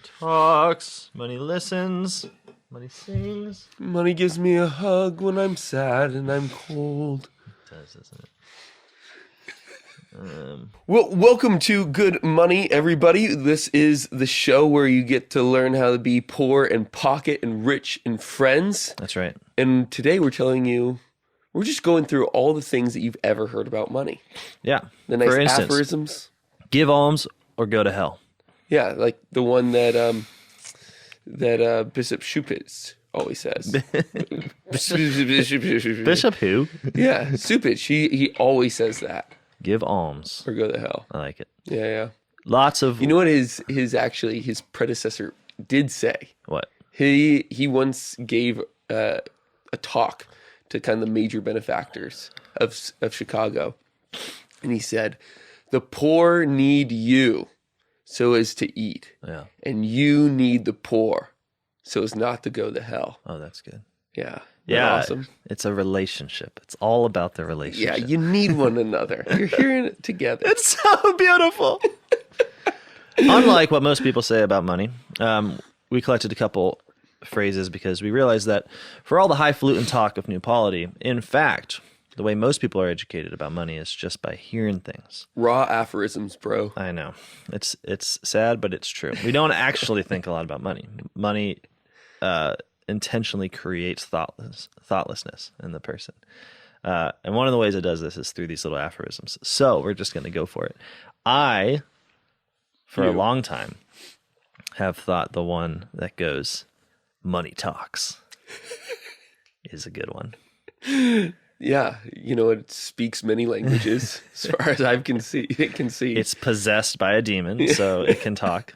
talks. Money listens. Money sings. Money gives me a hug when I'm sad and I'm cold. It does, doesn't it? Well, welcome to Good Money, everybody. This is the show where you get to learn how to be poor in pocket and rich in friends. That's right. And today we're just going through all the things that you've ever heard about money. Yeah. The nice For instance, aphorisms. give alms or go to hell. Yeah, like the one that Bishop Shupitz always says. Bishop who? Yeah, Supich. He always says that. Give alms. Or go to hell. I like it. Yeah. Lots of... You know what his predecessor did say? What? He once gave a talk to kind of the major benefactors of Chicago. And he said, the poor need you so as to eat. Yeah. And you need the poor so as not to go to hell. Oh, that's good. Yeah. Yeah. Awesome. It's a relationship. It's all about the relationship. Yeah, you need one another. You're hearing it together. It's so beautiful. Unlike what most people say about money, we collected a couple phrases because we realized that for all the highfalutin talk of new polity, in fact, the way most people are educated about money is just by hearing things. Raw aphorisms, bro. I know. It's sad, but it's true. We don't actually think a lot about money. Money intentionally creates thoughtlessness in the person. And one of the ways it does this is through these little aphorisms. So we're just going to go for it. A long time, have thought the one that goes, money talks, is a good one. Yeah, it speaks many languages as far as I can see. It can see. It's possessed by a demon, so it can talk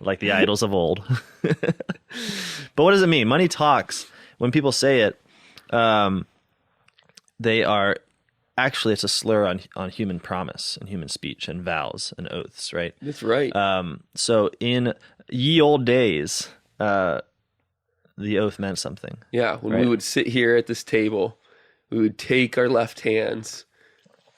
like the idols of old. But what does it mean? Money talks. When people say it, they are actually, it's a slur on human promise and human speech and vows and oaths, right? That's right. So in ye old days, the oath meant something. Yeah, when we would sit here at this table, we would take our left hands,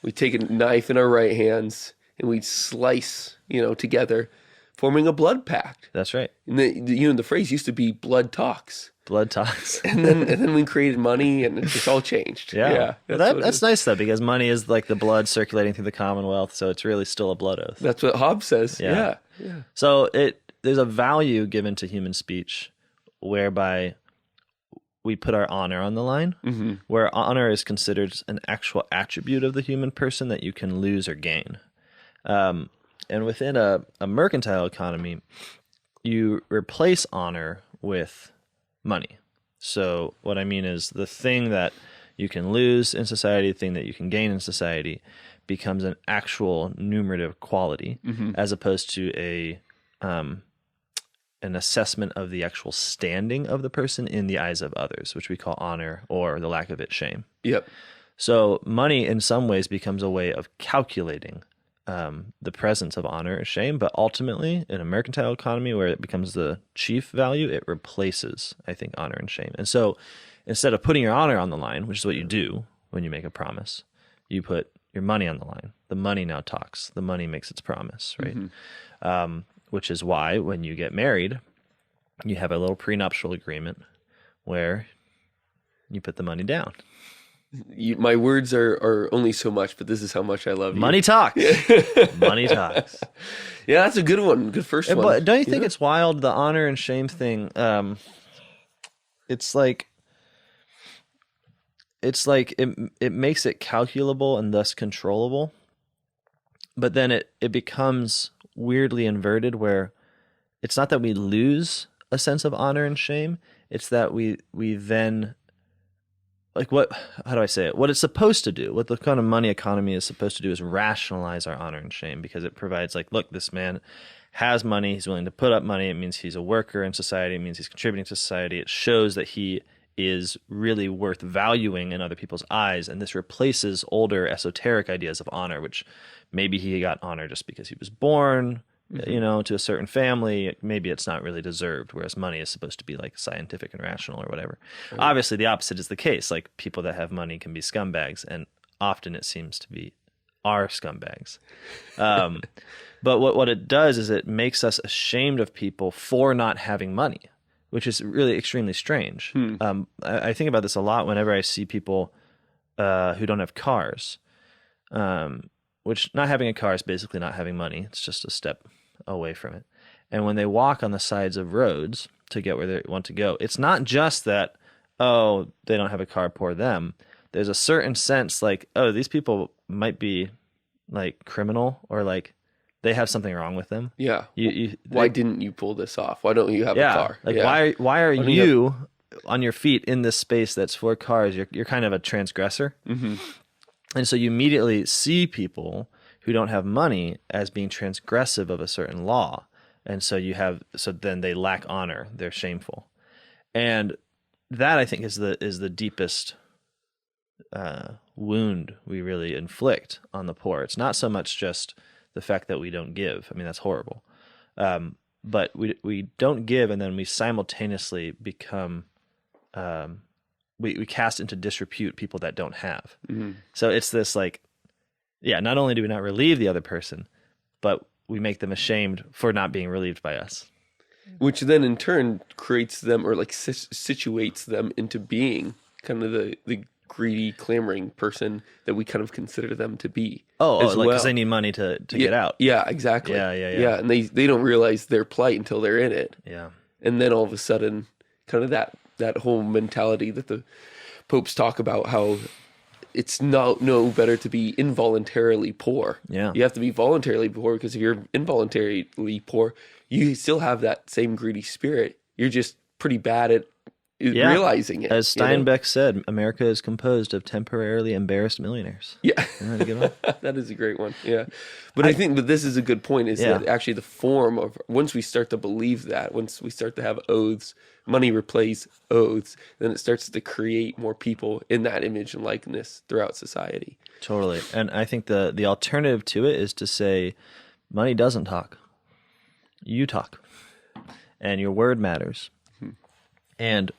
we'd take a knife in our right hands, and we'd slice, together, forming a blood pact. That's right. And the phrase used to be blood talks. Blood talks. And then we created money, and it's all changed. Yeah. That's nice, though, because money is like the blood circulating through the Commonwealth, so it's really still a blood oath. That's what Hobbes says. Yeah. So there's a value given to human speech whereby we put our honor on the line, where honor is considered an actual attribute of the human person that you can lose or gain. And within a mercantile economy, you replace honor with money. So what I mean is the thing that you can lose in society, the thing that you can gain in society becomes an actual numerative quality as opposed to an assessment of the actual standing of the person in the eyes of others, which we call honor, or the lack of it, shame. Yep. So money in some ways becomes a way of calculating the presence of honor or shame, but ultimately in a mercantile economy where it becomes the chief value, it replaces, I think, honor and shame. And so instead of putting your honor on the line, which is what you do when you make a promise, you put your money on the line. The money now talks. The money makes its promise, right? Which is why when you get married, you have a little prenuptial agreement where you put the money down. My words are only so much, but this is how much I love you. Money talks. Money talks. Yeah, that's a good one. Good first one. But don't you think it's wild, the honor and shame thing? It's like it makes it calculable and thus controllable, but then it becomes weirdly inverted where it's not that we lose a sense of honor and shame, it's that we then, like, how do I say it? What it's supposed to do, what the kind of money economy is supposed to do is rationalize our honor and shame, because it provides, like, look, this man has money, he's willing to put up money, it means he's a worker in society, it means he's contributing to society, it shows that he is really worth valuing in other people's eyes, and this replaces older esoteric ideas of honor, which maybe he got honor just because he was born, to a certain family. Maybe it's not really deserved, whereas money is supposed to be like scientific and rational or whatever. Right. Obviously, the opposite is the case. Like, people that have money can be scumbags, and often it seems to be are scumbags. But what it does is it makes us ashamed of people for not having money, which is really extremely strange. I think about this a lot whenever I see people who don't have cars, which not having a car is basically not having money. It's just a step away from it. And when they walk on the sides of roads to get where they want to go, it's not just that, oh, they don't have a car, poor them. There's a certain sense like, oh, these people might be like criminal or like they have something wrong with them. Yeah. Why didn't you pull this off? Why don't you have a car? Like why are you on your feet in this space that's for cars? You're kind of a transgressor. Mm-hmm. And so you immediately see people who don't have money as being transgressive of a certain law. And so then they lack honor. They're shameful. And that I think is the deepest wound we really inflict on the poor. It's not so much just the fact that we don't give. I mean, that's horrible. But we don't give, and then we simultaneously become we cast into disrepute people that don't have. Mm-hmm. So it's this like, not only do we not relieve the other person, but we make them ashamed for not being relieved by us. Which then in turn creates them or like situates them into being kind of the greedy, clamoring person that we kind of consider them to be. Because they need money to get out. Yeah, exactly. Yeah, and they don't realize their plight until they're in it. Yeah. And then all of a sudden, kind of that whole mentality that the popes talk about, how it's no better to be involuntarily poor. Yeah. You have to be voluntarily poor, because if you're involuntarily poor, you still have that same greedy spirit. You're just pretty bad at realizing it. As Steinbeck said, America is composed of temporarily embarrassed millionaires. Yeah. Isn't that a good one? That is a great one. Yeah. But I think this is a good point, is that actually the form of, once we start to believe that, once we start to have oaths, money replace oaths, then it starts to create more people in that image and likeness throughout society. Totally. And I think the alternative to it is to say, money doesn't talk. You talk. And your word matters. And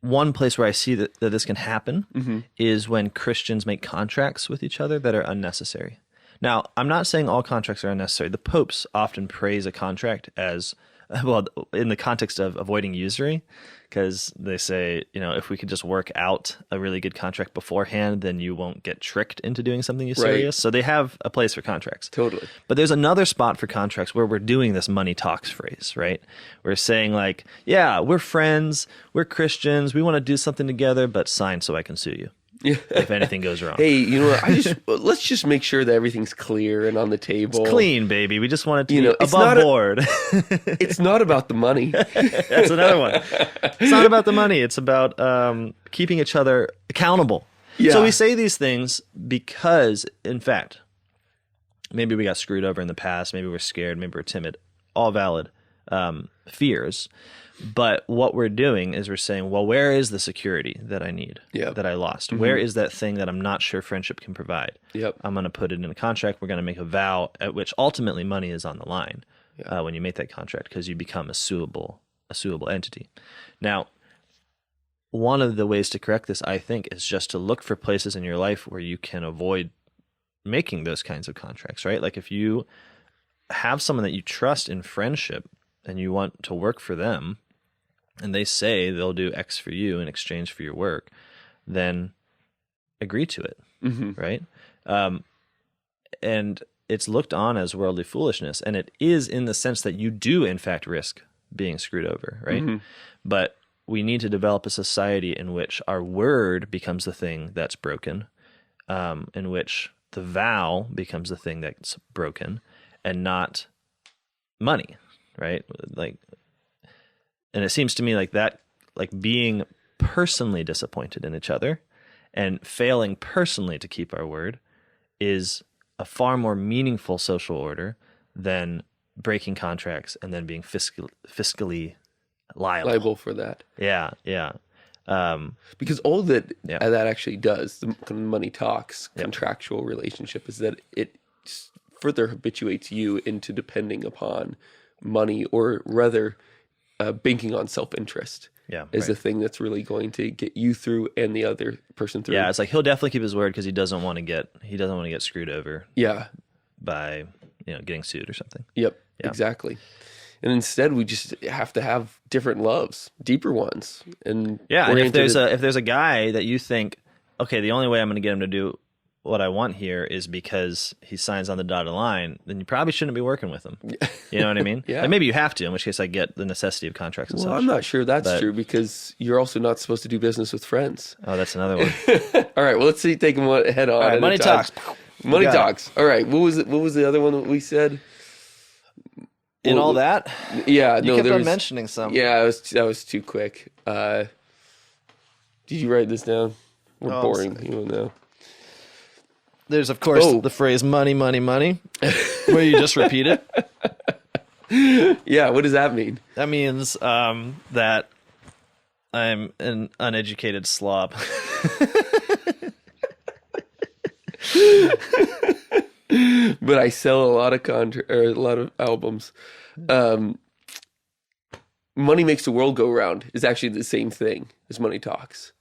one place where I see that this can happen is when Christians make contracts with each other that are unnecessary. Now, I'm not saying all contracts are unnecessary. The popes often praise a contract as, well, in the context of avoiding usury, because they say, if we could just work out a really good contract beforehand, then you won't get tricked into doing something usurious. Right. So they have a place for contracts. Totally. But there's another spot for contracts where we're doing this money talks phrase, right? We're saying like, yeah, we're friends, we're Christians, we want to do something together, but sign so I can sue you. If anything goes wrong. Hey, let's just make sure that everything's clear and on the table. It's clean, baby. We just want it to be above board. It's not about the money. That's another one. It's not about the money. It's about keeping each other accountable. Yeah. So we say these things because, in fact, maybe we got screwed over in the past. Maybe we're scared. Maybe we're timid. All valid fears. But what we're doing is we're saying, well, where is the security that I need, that I lost? Mm-hmm. Where is that thing that I'm not sure friendship can provide? Yep. I'm going to put it in a contract. We're going to make a vow at which ultimately money is on the line when you make that contract, because you become a suable entity. Now, one of the ways to correct this, I think, is just to look for places in your life where you can avoid making those kinds of contracts, right? Like if you have someone that you trust in friendship and you want to work for them, and they say they'll do X for you in exchange for your work, then agree to it, right? And it's looked on as worldly foolishness, and it is in the sense that you do, in fact, risk being screwed over, right? Mm-hmm. But we need to develop a society in which our word becomes the thing that's broken, in which the vow becomes the thing that's broken, and not money, right? And it seems to me like that, like being personally disappointed in each other and failing personally to keep our word is a far more meaningful social order than breaking contracts and then being fiscally liable for that. Yeah. Because all that actually does, the kind of money talks, contractual relationship, is that it further habituates you into depending upon money, or rather banking on self-interest is the thing that's really going to get you through and the other person through. Yeah, it's like he'll definitely keep his word because he doesn't want to get screwed over. Yeah. By getting sued or something. Yep, Yeah. exactly. And instead, we just have to have different loves, deeper ones, and Yeah, and if oriented there's a guy that you think, okay, the only way I'm going to get him to do what I want here is because he signs on the dotted line, then you probably shouldn't be working with him. You know what I mean? Yeah. Like maybe you have to, in which case I get the necessity of contracts and Well, such. I'm not sure that's But- true because you're also not supposed to do business with friends. Oh, that's another one. All right, well, let's see, take them head on. All right, at a money time. talks. Money Got it. talks. All right, what was it? What was the other one that we said? In Well, all that, Yeah, you no, kept there on was. mentioning some. Yeah, that was too quick. Did you write this down? We're Oh, I'm boring. sorry. You will know. There's of course Oh. the phrase "money, money, money," where you just repeat it. Yeah, what does that mean? That means that I'm an uneducated slob. But I sell a lot of a lot of albums. Money makes the world go round is actually the same thing as money talks.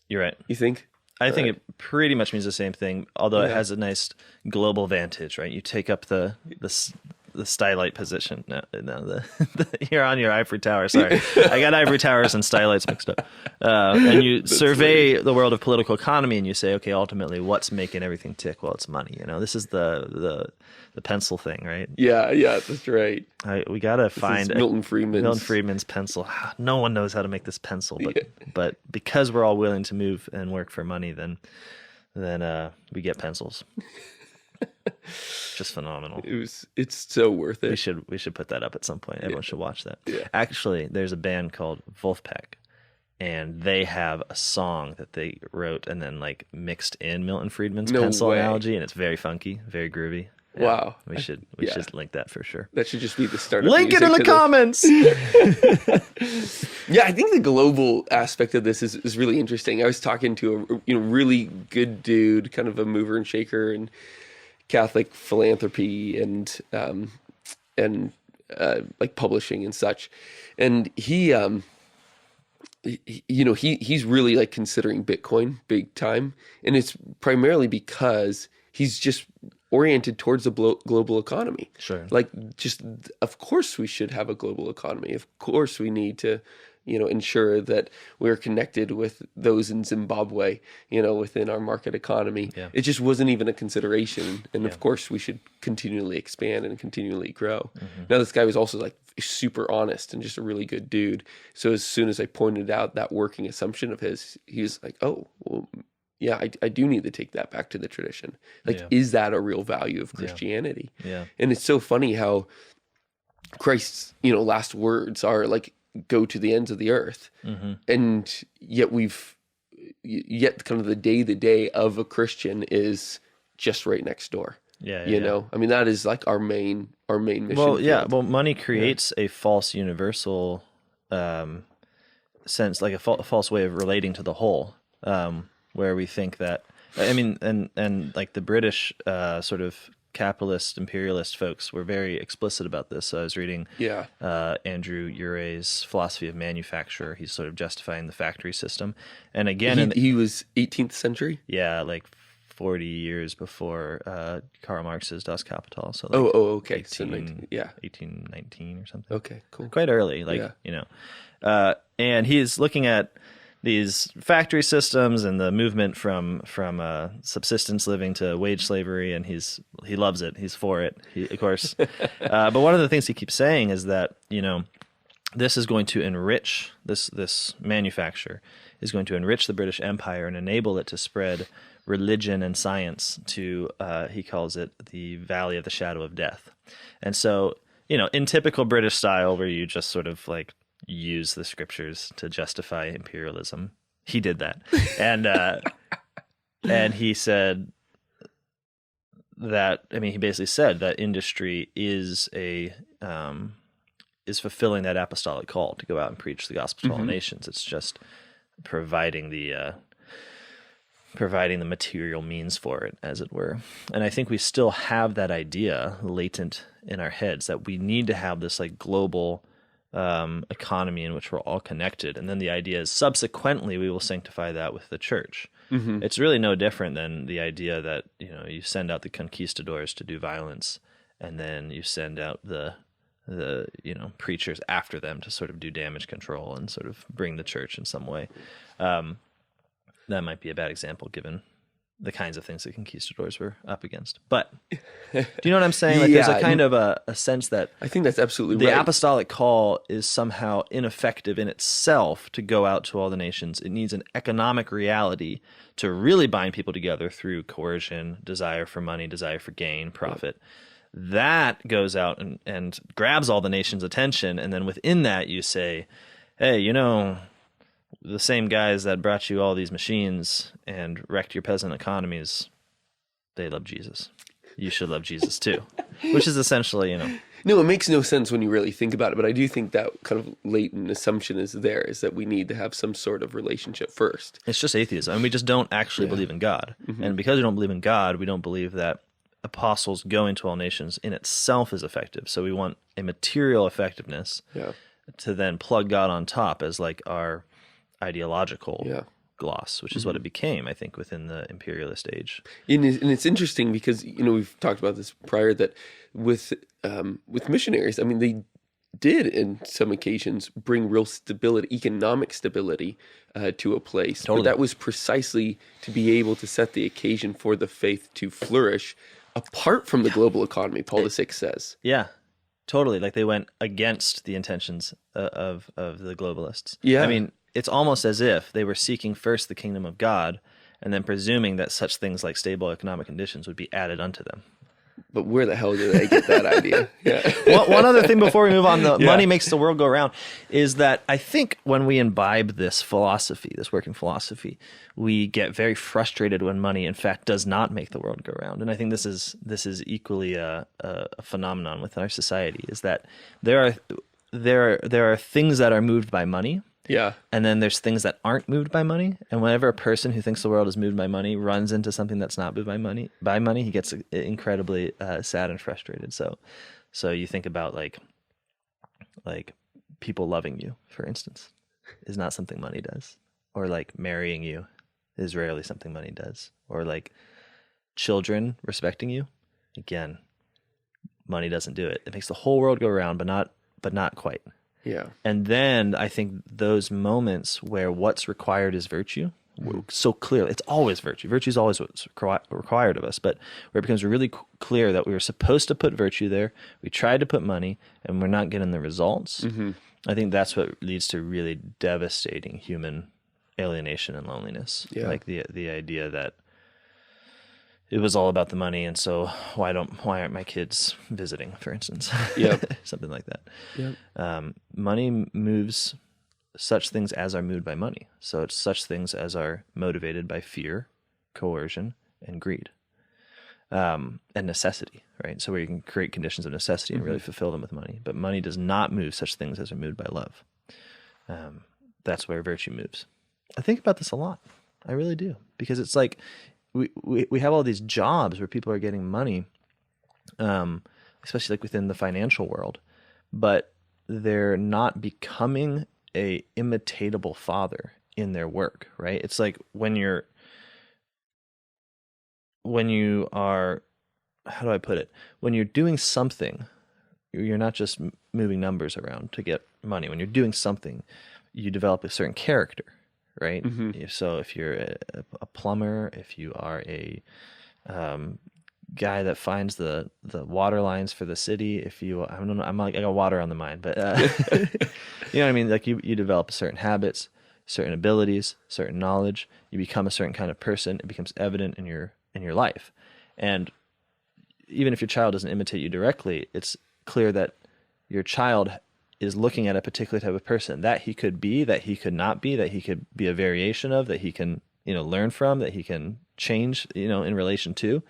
You're right. You think? I think Right. it pretty much means the same thing, although it Yeah. has a nice global vantage, right? You take up the stylite position. No, you're on your ivory tower. Sorry, I got ivory towers and stylites mixed up. And you survey the world of political economy, and you say, okay, ultimately, what's making everything tick? Well, it's money. This is the pencil thing, right? Yeah, that's right. We gotta This find is Milton Friedman's. Milton Friedman's pencil. No one knows how to make this pencil, but Yeah. but because we're all willing to move and work for money, then we get pencils. Just phenomenal. It's so worth We it. should put that up at some point. Everyone should watch that. Yeah. Actually, there's a band called Wolfpack, and they have a song that they wrote and then like mixed in Milton Friedman's No pencil way. analogy, and it's very funky, very groovy. Yeah, Wow. we should Yeah. link that for sure. That should just be the start of Link it music in the to comments. Yeah, I think the global aspect of this is really interesting. I was talking to a really good dude, kind of a mover and shaker and Catholic philanthropy and like publishing and such, and he's really like considering Bitcoin big time, and it's primarily because he's just oriented towards the global economy. Sure. Like, just, of course we should have a global economy. Of course we need to, ensure that we're connected with those in Zimbabwe, within our market economy. Yeah. It just wasn't even a consideration. And Yeah. of course we should continually expand and continually grow. Mm-hmm. Now, this guy was also like super honest and just a really good dude. So as soon as I pointed out that working assumption of his, he was like, oh, well, yeah, I do need to take that back to the tradition. Like, Yeah. is that a real value of Christianity? Yeah. And it's so funny how Christ's, last words are like, go to the ends of the earth. Mm-hmm. And yet kind of the day of a Christian is just right next door. Yeah. You know, I mean, that is like our main mission. Well, yeah. field. Well, money creates a false universal sense, like a false way of relating to the whole, where we think that. I mean, and like the British sort of capitalist imperialist folks were very explicit about this. So I was reading Yeah. Andrew Urey's philosophy of manufacture. He's sort of justifying the factory system, and again, He was 18th century. yeah, like 40 years before Karl Marx's Das Kapital. So like Okay. So 1819 or something. Okay, cool. Quite early, like, Yeah. and he's looking at these factory systems and the movement from subsistence living to wage slavery, and he loves it. He's for it, of course. But one of the things he keeps saying is that this is going to enrich this manufacture is going to enrich the British Empire and enable it to spread religion and science to he calls it the Valley of the Shadow of Death. And so in typical British style, where you just sort of like use the scriptures to justify imperialism, he did that, and he said that, I mean, he basically said that industry is fulfilling that apostolic call to go out and preach the gospel to all nations. It's just providing the material means for it, as it were. And I think we still have that idea latent in our heads that we need to have this like global economy in which we're all connected. And then the idea is subsequently we will sanctify that with the church. It's really no different than the idea that you send out the conquistadors to do violence, and then you send out the preachers after them to sort of do damage control and sort of bring the church in some way. That might be a bad example given the kinds of things that conquistadors were up against. But do you know what I'm saying? Like there's a kind of a sense that I think that's absolutely the right. apostolic call is somehow ineffective in itself to go out to all the nations. It needs an economic reality to really bind people together through coercion, desire for money, desire for gain, profit. That goes out and grabs all the nations' attention. And then within that, you say, hey, the same guys that brought you all these machines and wrecked your peasant economies, they love Jesus. You should love Jesus too, which is essentially, No, it makes no sense when you really think about it, but I do think that kind of latent assumption is that we need to have some sort of relationship first. It's just atheism. And we just don't actually believe in God. And because we don't believe in God, we don't believe that apostles going to all nations in itself is effective. So we want a material effectiveness to then plug God on top as like our ideological gloss, which is what it became, I think, within the imperialist age. And it's interesting because we've talked about this prior, that with missionaries, I mean, they did in some occasions bring real stability, economic stability to a place. Totally. But that was precisely to be able to set the occasion for the faith to flourish apart from the global economy. Paul VI says. Yeah. Totally. Like they went against the intentions of the globalists. Yeah. I mean, it's almost as if they were seeking first the kingdom of God and then presuming that such things like stable economic conditions would be added unto them. But where the hell did they get that idea? Yeah. One other thing before we move on, the money makes the world go round, is that I think when we imbibe this philosophy, this working philosophy, we get very frustrated when money, in fact, does not make the world go round. And I think this is equally a phenomenon within our society, is that there are things that are moved by money. Yeah. And then there's things that aren't moved by money. And whenever a person who thinks the world is moved by money runs into something that's not moved by money, he gets incredibly sad and frustrated. So you think about like people loving you, for instance, is not something money does. Or like marrying you is rarely something money does. Or like children respecting you, again, money doesn't do it. It makes the whole world go round, but not quite. Yeah. And then I think those moments where what's required is virtue, so clear, it's always virtue. Virtue is always what's required of us, but where it becomes really clear that we were supposed to put virtue there, we tried to put money, and we're not getting the results. I think that's what leads to really devastating human alienation and loneliness. Yeah. Like the idea that it was all about the money, and so why aren't my kids visiting, for instance? Yeah. Something like that. Yeah. Money moves such things as are moved by money. So it's such things as are motivated by fear, coercion, and greed, and necessity, right? So where you can create conditions of necessity and really fulfill them with money. But money does not move such things as are moved by love. That's where virtue moves. I think about this a lot. I really do. Because it's like, we have all these jobs where people are getting money, especially like within the financial world, but they're not becoming a imitatable father in their work, right? It's like when you are, how do I put it? When you're doing something, you're not just moving numbers around to get money. When you're doing something, you develop a certain character. Right. So if you're a plumber, if you are a guy that finds the water lines for the city, I don't know, I got water on the mind, but you know what I mean? Like you develop certain habits, certain abilities, certain knowledge. You become a certain kind of person. It becomes evident in your life. And even if your child doesn't imitate you directly, it's clear that your child is looking at a particular type of person that he could be, that he could not be, that he could be a variation of, that he can, learn from, that he can change, in relation to.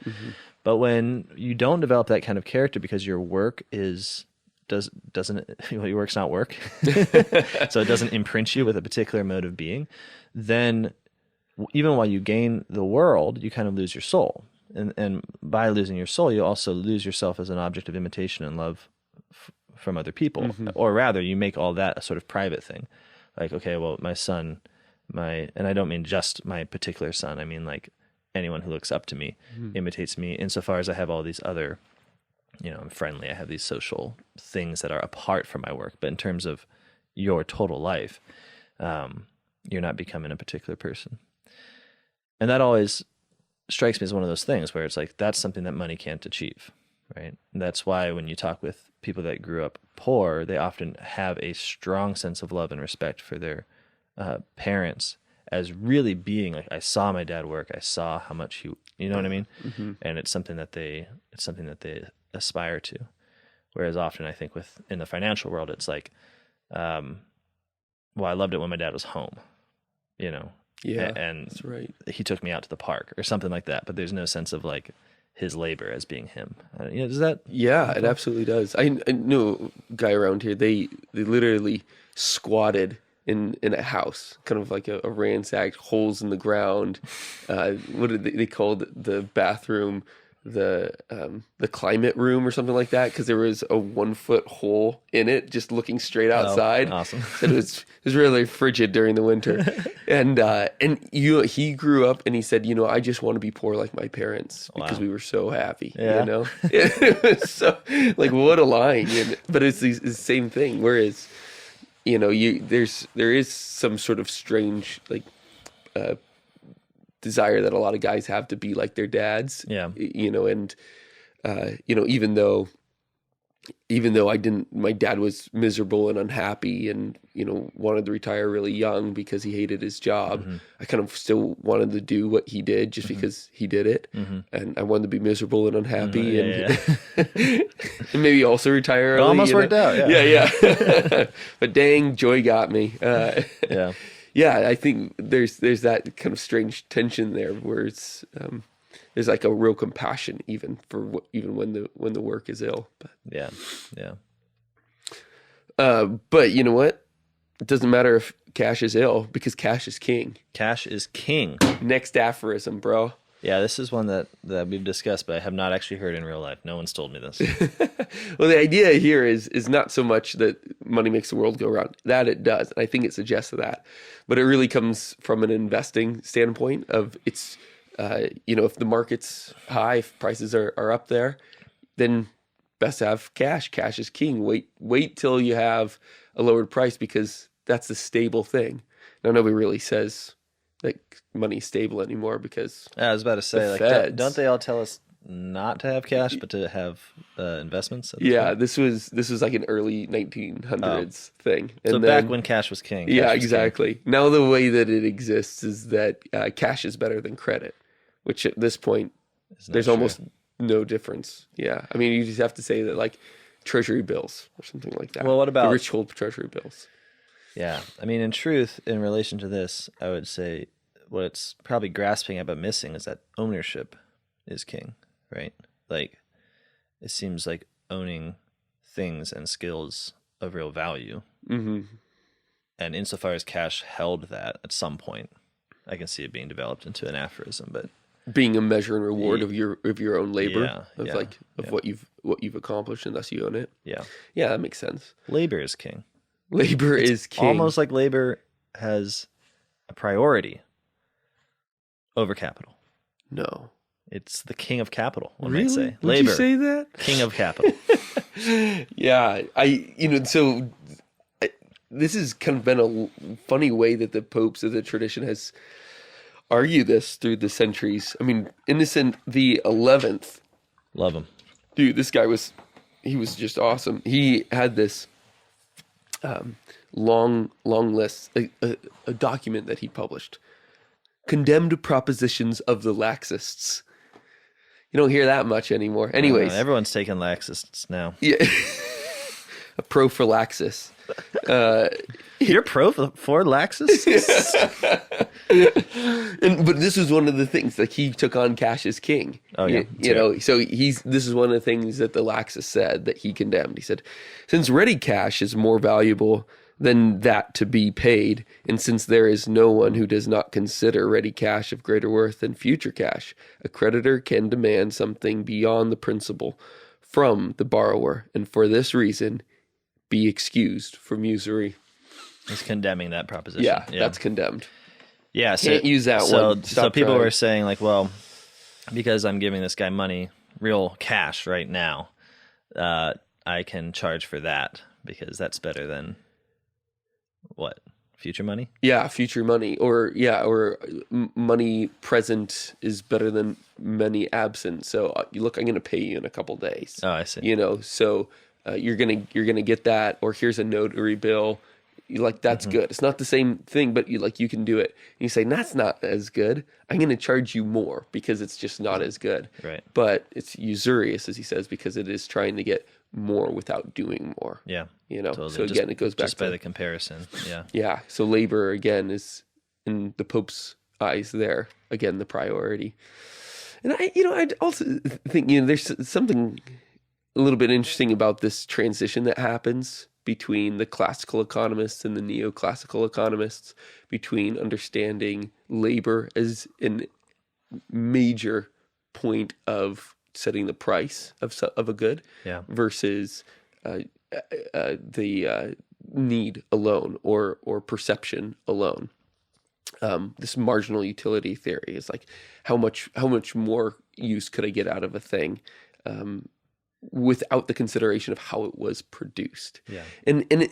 But when you don't develop that kind of character because your work doesn't your work's not work, so it doesn't imprint you with a particular mode of being, then even while you gain the world, you kind of lose your soul. And by losing your soul, you also lose yourself as an object of imitation and love from other people. Or rather, you make all that a sort of private thing. Like, okay, well, my son, and I don't mean just my particular son, I mean like anyone who looks up to me imitates me insofar as I have all these other I'm friendly. I have these social things that are apart from my work. But in terms of your total life, you're not becoming a particular person. And that always strikes me as one of those things where it's like, that's something that money can't achieve, right? And that's why when you talk with people that grew up poor, they often have a strong sense of love and respect for their parents as really being like, I saw my dad work. I saw how much you know what I mean? Mm-hmm. And it's something that they aspire to. Whereas often I think in the financial world, it's like, well, I loved it when my dad was home, Yeah, and that's right. he took me out to the park or something like that. But there's no sense of like his labor as being him. Does that? Yeah, it absolutely does. I know a guy around here. They literally squatted in a house, kind of like a ransacked, holes in the ground. What did they called the bathroom? The climate room or something like that, because there was a 1-foot hole in it just looking straight outside. Oh, awesome. And it was really frigid during the winter. And he grew up and he said, I just want to be poor like my parents because we were so happy. Yeah. It was so like, what a line. But it's the same thing. Whereas there is some sort of strange like desire that a lot of guys have to be like their dads. Yeah. And even though my dad was miserable and unhappy and wanted to retire really young because he hated his job. Mm-hmm. I kind of still wanted to do what he did just because he did it. Mm-hmm. And I wanted to be miserable and unhappy Yeah. and maybe also retire early. It almost worked out. Yeah. But dang, joy got me. Yeah. Yeah, I think there's that kind of strange tension there where it's there's like a real compassion even for even when the work is ill. But Yeah. but you know what? It doesn't matter if cash is ill because cash is king. Cash is king. Next aphorism, bro. Yeah, this is one that we've discussed, but I have not actually heard in real life. No one's told me this. Well, the idea here is not so much that money makes the world go round. That it does. And I think it suggests that. But it really comes from an investing standpoint of it's, if the market's high, if prices are up there, then best to have cash. Cash is king. Wait till you have a lowered price because that's the stable thing. Now, nobody really says that money's stable anymore because I was about to say, like, Feds. don't they all tell us not to have cash, but to have investments? yeah, this was like an early 1900s thing. So And back then, when cash was king. yeah, Cash was exactly. Now the way that it exists is that cash is better than credit, which at this point king. Isn't that there's true? almost no difference. Yeah, I mean you just have to say that like treasury bills or something like that. Well, what about- the rich hold treasury bills? Yeah. I mean, in truth, in relation to this, I would say what it's probably grasping at but missing is that ownership is king, right? Like, it seems like owning things and skills of real value. Mm-hmm. And insofar as cash held that at some point, I can see it being developed into an aphorism, but Being a measure and reward of your own labor, Yeah, what you've accomplished, and thus you own it. yeah, Yeah, that makes sense. labor is king. Labor is king. Almost like labor has a priority over capital. No. It's the king of capital, one Really? might say. Would you say that? King of capital. Yeah, this has kind of been a funny way that the popes of the tradition has argued this through the centuries. I mean, Innocent the 11th, Love him. dude, this guy was just awesome. He had this long list, a document that he published. Condemned propositions of the laxists. You don't hear that much anymore. Anyways, Everyone's taking laxists now. yeah, a prophylaxis. You're for laxists? But this was one of the things, like he took on cash as king. Oh, yeah. So this is one of the things that the laxist said that he condemned. He said, since ready cash is more valuable than that to be paid, and since there is no one who does not consider ready cash of greater worth than future cash, a creditor can demand something beyond the principal from the borrower, and for this reason be excused from usury. He's condemning that proposition. Yeah, that's condemned. Yeah, so, Can't use that one. So Stop people trying. were saying, like, well, because I'm giving this guy money, real cash right now, I can charge for that because that's better than what? Future money? Yeah, future money, or money present is better than money absent. So look, I'm going to pay you in a couple days. Oh, I see. So you're gonna get that, or here's a notary bill. That's good. It's not the same thing, but you can do it. And you say that's not as good. I'm going to charge you more because it's just not as good. Right. But it's usurious, as he says, because it is trying to get more without doing more. Yeah. Totally. So again, it goes back just by the comparison. Yeah. Yeah. So labor again is in the Pope's eyes there again the priority. And I'd also think there's something a little bit interesting about this transition that happens between the classical economists and the neoclassical economists, between understanding labor as a major point of setting the price of a good, versus the need alone or perception alone. This marginal utility theory is like how much more use could I get out of a thing, without the consideration of how it was produced. Yeah. And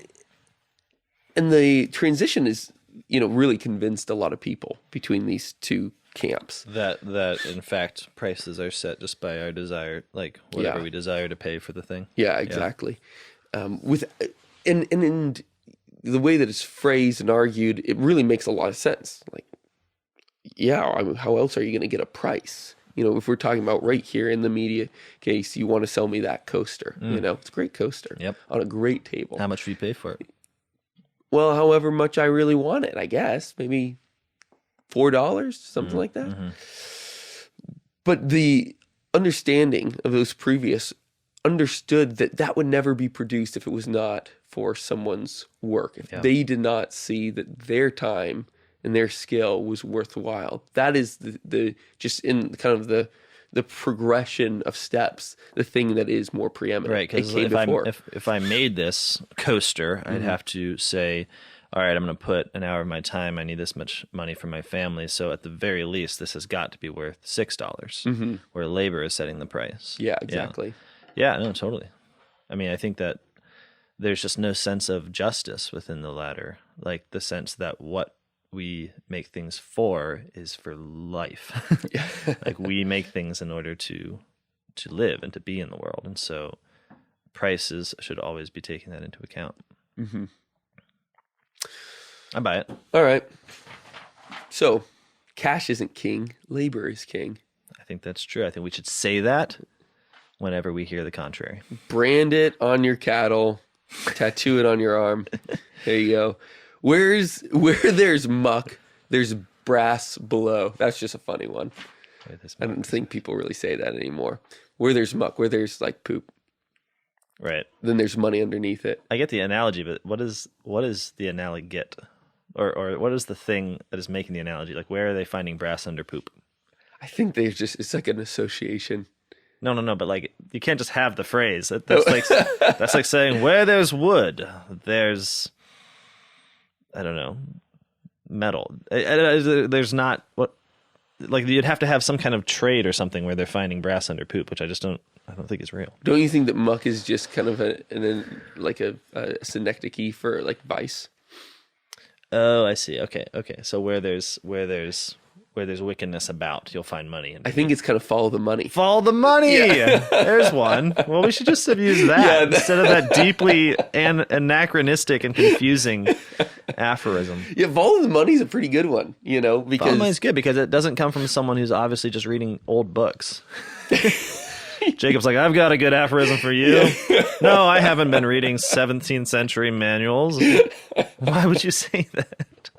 the transition is, really convinced a lot of people between these two camps. That in fact prices are set just by our desire, like whatever we desire to pay for the thing. Yeah, exactly. And the way that it's phrased and argued, it really makes a lot of sense. Like, how else are you going to get a price? If we're talking about right here in the media case, you want to sell me that coaster. It's a great coaster. Yep. On a great table. How much do you pay for it? Well, however much I really want it, I guess. Maybe $4, something like that. Mm-hmm. But the understanding of those previous understood that would never be produced if it was not for someone's work. If they did not see that their time and their skill was worthwhile. That is the just in kind of the progression of steps, the thing that is more preeminent. Right, because if I made this coaster, I'd have to say, all right, I'm going to put an hour of my time. I need this much money for my family. So at the very least, this has got to be worth $6, where labor is setting the price. Yeah, exactly. Yeah, no, totally. I mean, I think that there's just no sense of justice within the latter, like the sense that what we make things for is for life. Like we make things in order to live and to be in the world. And so prices should always be taking that into account. Mm-hmm. I buy it. All right. So cash isn't king. Labor is king. I think that's true. I think we should say that whenever we hear the contrary. Brand it on your cattle. Tattoo it on your arm. There you go. Where there's muck, there's brass below. That's just a funny one. I don't think people really say that anymore. Where there's muck, where there's like poop, right? Then there's money underneath it. I get the analogy, but what is the analogy get, or what is the thing that is making the analogy? Like, where are they finding brass under poop? I think it's like an association. No, but like you can't just have the phrase. That's like saying where there's wood, there's, I don't know, metal. There's not what, like you'd have to have some kind of trade or something where they're finding brass under poop, which I don't think is real. Don't you think that muck is just kind of a synecdoche for like vice? Oh, I see. Okay. So where there's wickedness about, you'll find money. I think it's kind of follow the money. Follow the money. Yeah. There's one. Well, we should just have used that instead of that deeply anachronistic and confusing aphorism. Yeah, follow the money is a pretty good one, because follow the money is good because it doesn't come from someone who's obviously just reading old books. Jacob's like, I've got a good aphorism for you. No, I haven't been reading 17th century manuals. Why would you say that?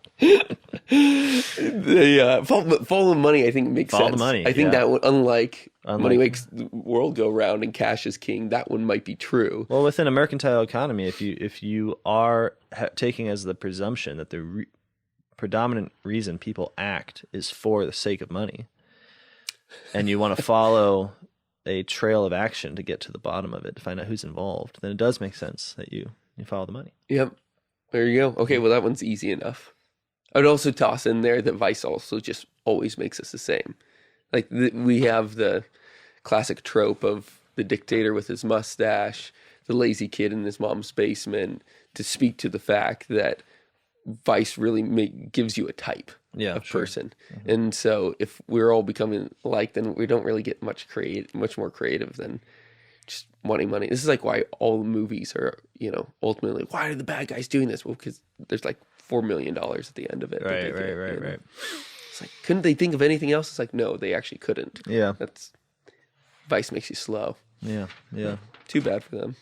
Follow the money, I think makes follow sense. The money, I think that one, unlike money makes the world go round and cash is king, that one might be true. Well, within a mercantile economy, if you are taking as the presumption that the predominant reason people act is for the sake of money, and you want to follow a trail of action to get to the bottom of it, to find out who's involved, then it does make sense that you follow the money. Yep. There you go. Okay, well, that one's easy enough. I would also toss in there that vice also just always makes us the same. Like we have the classic trope of the dictator with his mustache, the lazy kid in his mom's basement, to speak to the fact that vice really gives you a type of person. And so if we're all becoming like, then we don't really get much more creative than just wanting money. This is like why all movies are, ultimately, why are the bad guys doing this? Well, because there's like $4 million at the end of it. Right. It's like, couldn't they think of anything else? It's like, no, they actually couldn't. Yeah. Vice makes you slow. Yeah. Too bad for them.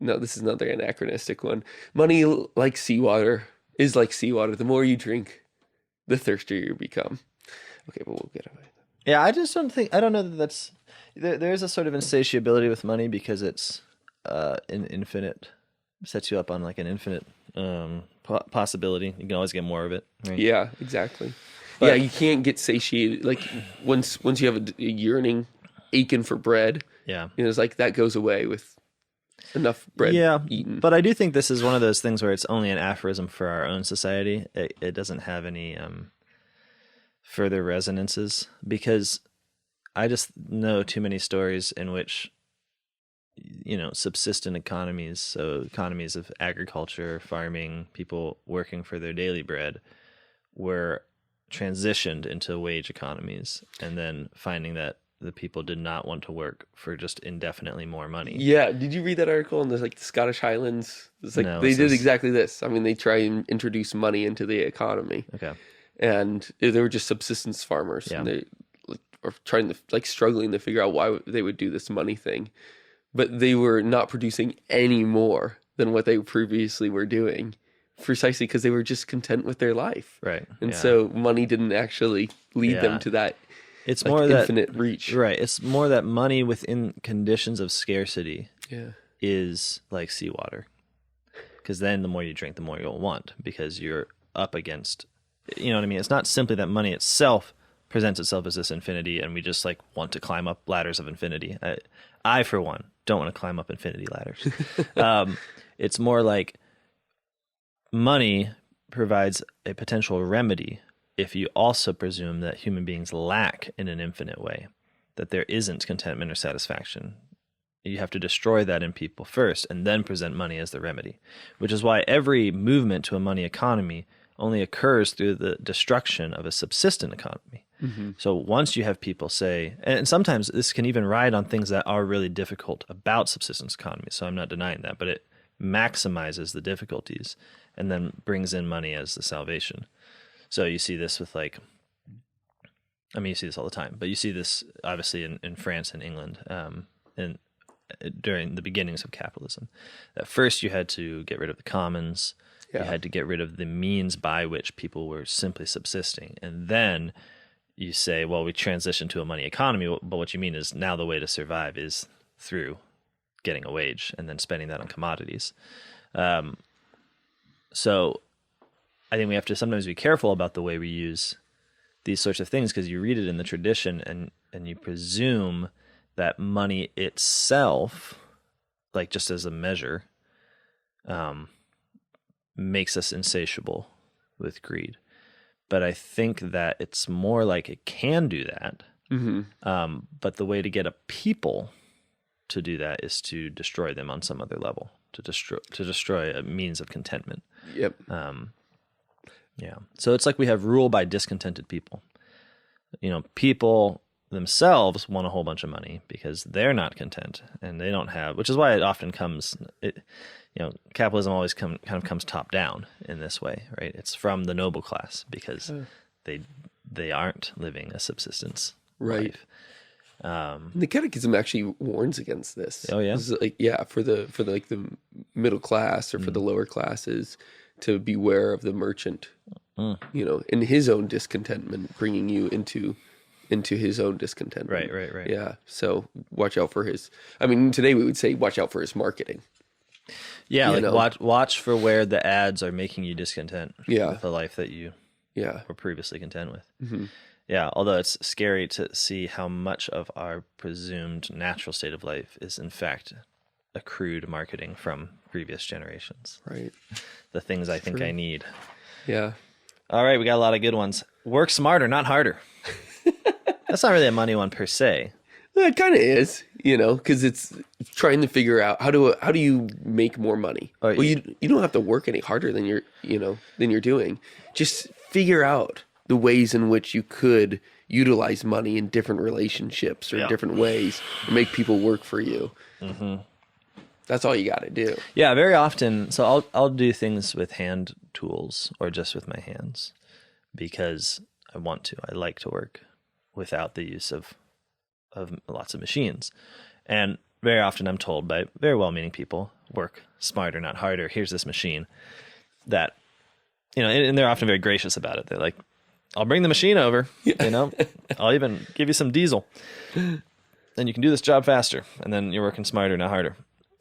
No, this is another anachronistic one. Money like seawater is like seawater. The more you drink, the thirstier you become. Okay, but we'll get away. Yeah, I don't know that that's, there's a sort of insatiability with money because it's infinite, sets you up on like an infinite possibility. You can always get more of it. Right? Yeah, exactly. But you can't get satiated. Like once you have a yearning, aching for bread, it's like that goes away with enough bread eaten. But I do think this is one of those things where it's only an aphorism for our own society. It doesn't have any further resonances, because I just know too many stories in which subsistent economies, so economies of agriculture, farming, people working for their daily bread, were transitioned into wage economies, and then finding that the people did not want to work for just indefinitely more money. Yeah, did you read that article? And there's like the Scottish Highlands. It's like they did exactly this. I mean, they try and introduce money into the economy. Okay. And they were just subsistence farmers, and they are trying to struggling to figure out why they would do this money thing, but they were not producing any more than what they previously were doing, precisely because they were just content with their life. Right. And so money didn't actually lead them to that. It's more that infinite reach. Right. It's more that money within conditions of scarcity is like seawater. Because then the more you drink, the more you'll want, because you're up against, you know what I mean? It's not simply that money itself presents itself as this infinity and we just like want to climb up ladders of infinity. I for one, don't want to climb up infinity ladders. It's more like money provides a potential remedy if you also presume that human beings lack in an infinite way, that there isn't contentment or satisfaction. You have to destroy that in people first and then present money as the remedy, which is why every movement to a money economy only occurs through the destruction of a subsistent economy. Mm-hmm. So once you have people say, and sometimes this can even ride on things that are really difficult about subsistence economies, so I'm not denying that, but it maximizes the difficulties and then brings in money as the salvation. So you see this with you see this all the time, but you see this obviously in France and England, and during the beginnings of capitalism. At first you had to get rid of the commons, you had to get rid of the means by which people were simply subsisting. And then you say, well, we transition to a money economy, but what you mean is now the way to survive is through getting a wage and then spending that on commodities. So I think we have to sometimes be careful about the way we use these sorts of things, because you read it in the tradition and you presume that money itself, like just as a measure, makes us insatiable with greed. But I think that it's more like it can do that. Mm-hmm. But the way to get a people to do that is to destroy them on some other level, to destroy a means of contentment. Yep. Yeah. So it's like we have rule by discontented people. People themselves want a whole bunch of money because they're not content and they don't have, which is why it often comes, capitalism always kind of comes top down in this way, right? It's from the noble class because they aren't living a subsistence life. The Catechism actually warns against this. Oh yeah, this is for the middle class or for the lower classes to beware of the merchant, in his own discontentment, bringing you into his own discontentment. Right. Yeah. So watch out for his. I mean, today we would say watch out for his marketing. Yeah, watch for where the ads are making you discontent. With the life that you were previously content with. Mm-hmm. Yeah, although it's scary to see how much of our presumed natural state of life is in fact accrued marketing from previous generations. Right. The things I think I need. Yeah. All right, we got a lot of good ones. Work smarter, not harder. That's not really a money one per se. It kind of is, because it's trying to figure out how do you make more money. Or Well, you don't have to work any harder than you're doing. Just figure out the ways in which you could utilize money in different relationships or different ways, or make people work for you. Mm-hmm. That's all you got to do. Yeah, very often. So I'll do things with hand tools or just with my hands because I want to. I like to work without the use of lots of machines. And very often I'm told by very well-meaning people, work smarter, not harder. Here's this machine that, and they're often very gracious about it. They're like, I'll bring the machine over, I'll even give you some diesel and you can do this job faster. And then you're working smarter, not harder.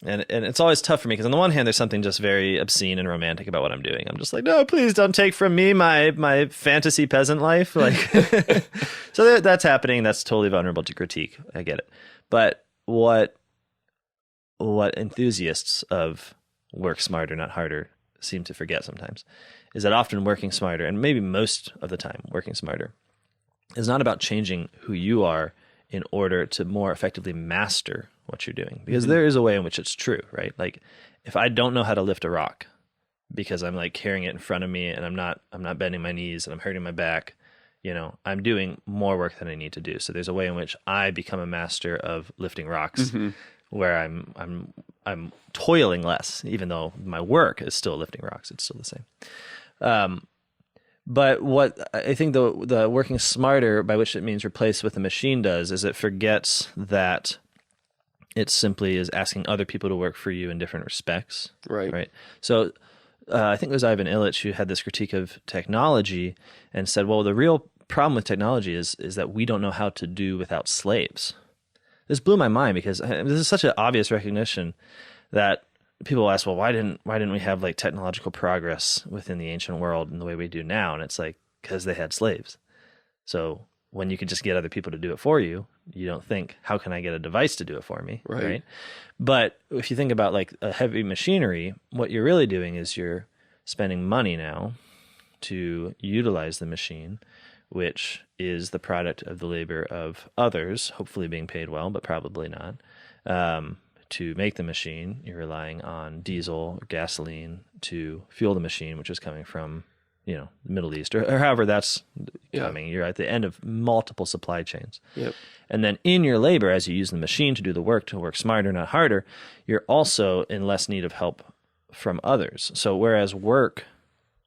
And it's always tough for me because on the one hand, there's something just very obscene and romantic about what I'm doing. I'm just like, no, please don't take from me my fantasy peasant life. Like, so that's happening. That's totally vulnerable to critique. I get it. But what enthusiasts of work smarter, not harder, seem to forget sometimes is that often working smarter, and maybe most of the time working smarter, is not about changing who you are in order to more effectively master what you're doing, because there is a way in which it's true, right? Like if I don't know how to lift a rock because I'm like carrying it in front of me and I'm not bending my knees and I'm hurting my back, I'm doing more work than I need to do. So there's a way in which I become a master of lifting rocks where I'm toiling less, even though my work is still lifting rocks. It's still the same. But what I think the working smarter, by which it means replace what the machine does, is it forgets that it simply is asking other people to work for you in different respects. Right. So I think it was Ivan Illich who had this critique of technology and said, well, the real problem with technology is that we don't know how to do without slaves. This blew my mind because this is such an obvious recognition that people ask, well, why didn't we have like technological progress within the ancient world in the way we do now? And it's like, because they had slaves. So when you could just get other people to do it for you, you don't think, how can I get a device to do it for me? Right. But if you think about like a heavy machinery, what you're really doing is you're spending money now to utilize the machine, which is the product of the labor of others, hopefully being paid well, but probably not. To make the machine, you're relying on diesel or gasoline to fuel the machine, which is coming from, the Middle East or however that's coming. You're at the end of multiple supply chains. Yep. And then in your labor, as you use the machine to do the work, to work smarter, not harder, you're also in less need of help from others. So whereas work,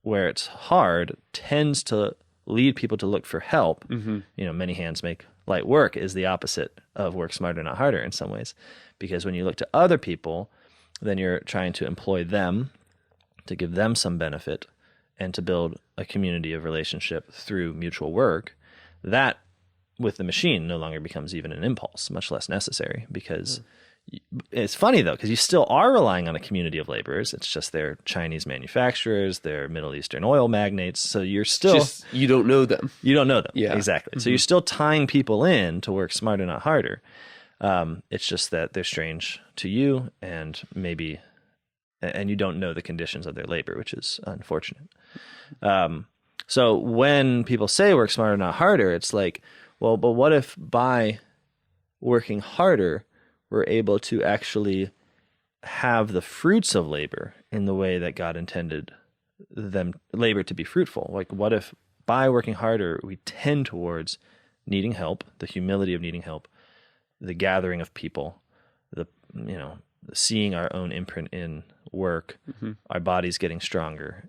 where it's hard, tends to lead people to look for help, many hands make light work, is the opposite of work smarter, not harder in some ways. Because when you look to other people, then you're trying to employ them to give them some benefit and to build a community of relationship through mutual work. That, with the machine, no longer becomes even an impulse, much less necessary. Because it's funny, though, because you still are relying on a community of laborers. It's just they're Chinese manufacturers, they're Middle Eastern oil magnates. So you're still... you don't know them. You don't know them. Yeah. Exactly. So you're still tying people in to work smarter, not harder. It's just that they're strange to you and you don't know the conditions of their labor, which is unfortunate. So when people say work smarter, not harder, it's like, well, but what if by working harder, we're able to actually have the fruits of labor in the way that God intended labor to be fruitful? Like, what if by working harder, we tend towards needing help, the humility of needing help, the gathering of people, seeing our own imprint in work, our bodies getting stronger.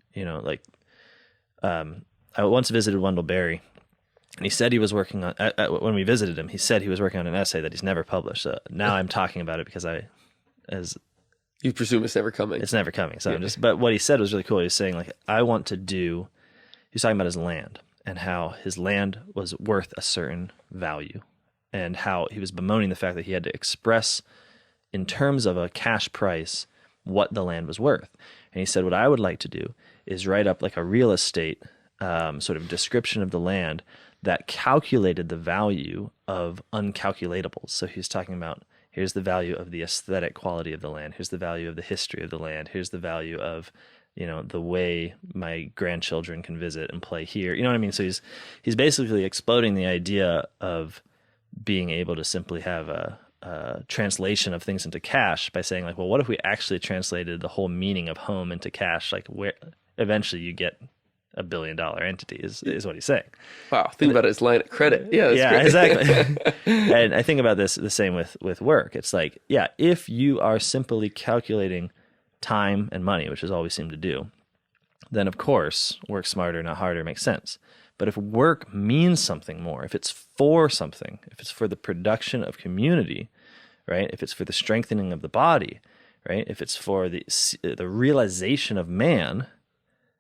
I once visited Wendell Berry, and he said he was working on, when we visited him, he said he was working on an essay that he's never published. So now I'm talking about it because you presume it's never coming. It's never coming. So but what he said was really cool. He was saying, like, he's talking about his land and how his land was worth a certain value, and how he was bemoaning the fact that he had to express in terms of a cash price what the land was worth. And he said, what I would like to do is write up like a real estate sort of description of the land that calculated the value of uncalculatables. So he's talking about, here's the value of the aesthetic quality of the land. Here's the value of the history of the land. Here's the value of, the way my grandchildren can visit and play here. You know what I mean? So he's basically exploding the idea of being able to simply have a translation of things into cash by saying like, well, what if we actually translated the whole meaning of home into cash? Like where eventually you get $1 billion entity is what he's saying. Wow. Think about his line of credit. Yeah. That's Yeah, great. exactly. And I think about this the same with work. It's like, yeah, if you are simply calculating time and money, which is all we seem to do, then of course, work smarter, not harder makes sense. But if work means something more, if it's for something, if it's for the production of community, right? If it's for the strengthening of the body, right? If it's for the realization of man,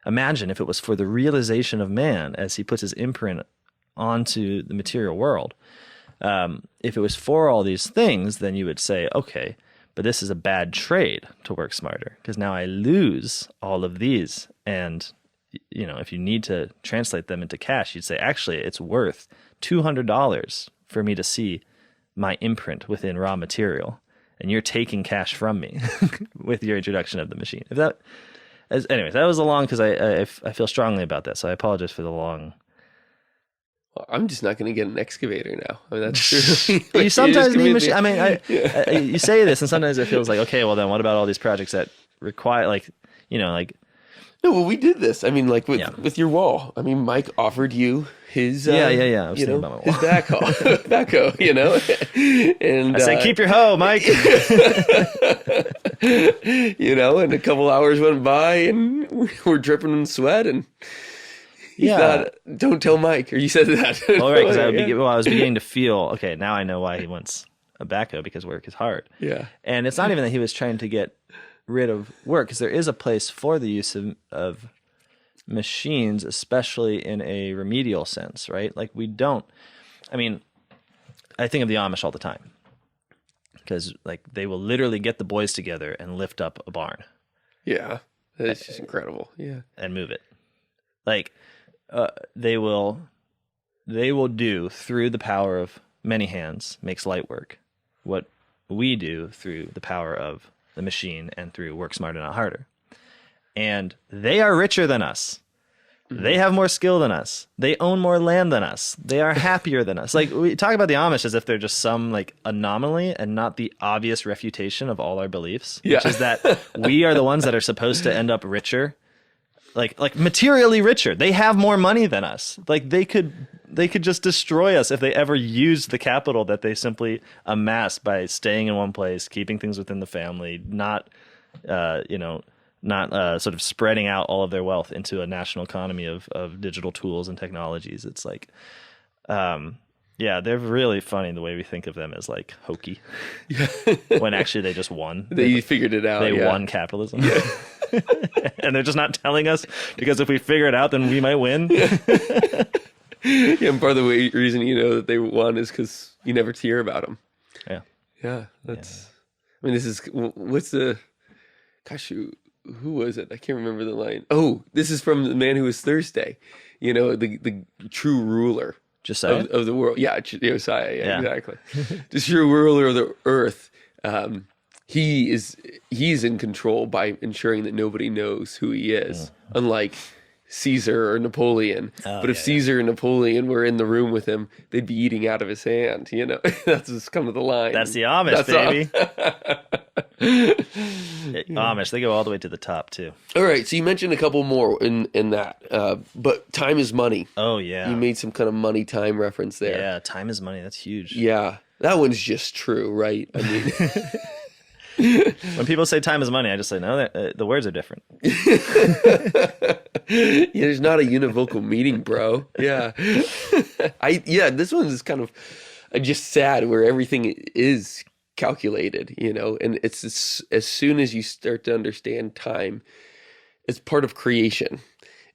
imagine if it was for the realization of man as he puts his imprint onto the material world. If it was for all these things, then you would say, okay, but this is a bad trade to work smarter because now I lose all of these. And if you need to translate them into cash, you'd say, actually, it's worth $200 for me to see my imprint within raw material. And you're taking cash from me with your introduction of the machine. Anyways, that was a long, because I feel strongly about that. So I apologize for the long. Well, I'm just not going to get an excavator now. I mean, that's true. You sometimes need machine. I mean, you say this, and sometimes it feels like, okay, well then what about all these projects that require like. No, well, we did this. I mean, like with your wall. I mean, Mike offered you his I was thinking about my his backhoe, and I said, keep your hoe, Mike. And a couple hours went by, and we're dripping in sweat, and you thought, don't tell Mike, or you said that. Well, right, because I was beginning to feel, okay, now I know why he wants a backhoe, because work is hard. Yeah, and it's not even that he was trying to get rid of work, because there is a place for the use of machines, especially in a remedial sense, right? Like I think of the Amish all the time, because like they will literally get the boys together and lift up a barn. Yeah, that's just incredible. Yeah, and move it. Like they will do through the power of many hands makes light work what we do through the power of the machine and through work smarter, not harder. And they are richer than us. Mm-hmm. They have more skill than us. They own more land than us. They are happier than us. Like we talk about the Amish as if they're just some like anomaly and not the obvious refutation of all our beliefs, which is that we are the ones that are supposed to end up richer, like materially richer. They have more money than us. Like they could just destroy us if they ever used the capital that they simply amass by staying in one place, keeping things within the family, not sort of spreading out all of their wealth into a national economy of digital tools and technologies. It's like, they're really funny the way we think of them as like hokey, when actually they just won. They figured it out. They won capitalism. Yeah. And they're just not telling us, because if we figure it out, then we might win. And part of the reason that they won is because you never hear about them. Yeah, that's. I mean, this is what's the? Gosh, who was it? I can't remember the line. Oh, this is from the man who was Thursday. The true ruler of the world. Yeah, Josiah. Yeah, exactly. The true ruler of the earth. He's in control by ensuring that nobody knows who he is, unlike Caesar or Napoleon. But if Caesar and Napoleon were in the room with him, they'd be eating out of his hand. That's just kind of the line. That's the Amish, baby. Amish, they go all the way to the top too. All right, so you mentioned a couple more in that, but time is money. Oh yeah, you made some kind of money time reference there. Yeah, time is money. That's huge. Yeah, that one's just true, right? I mean. When people say time is money, I just say, no, the words are different. There's not a univocal meaning, bro. Yeah. This one is kind of just sad where everything is calculated, and it's as soon as you start to understand time as part of creation,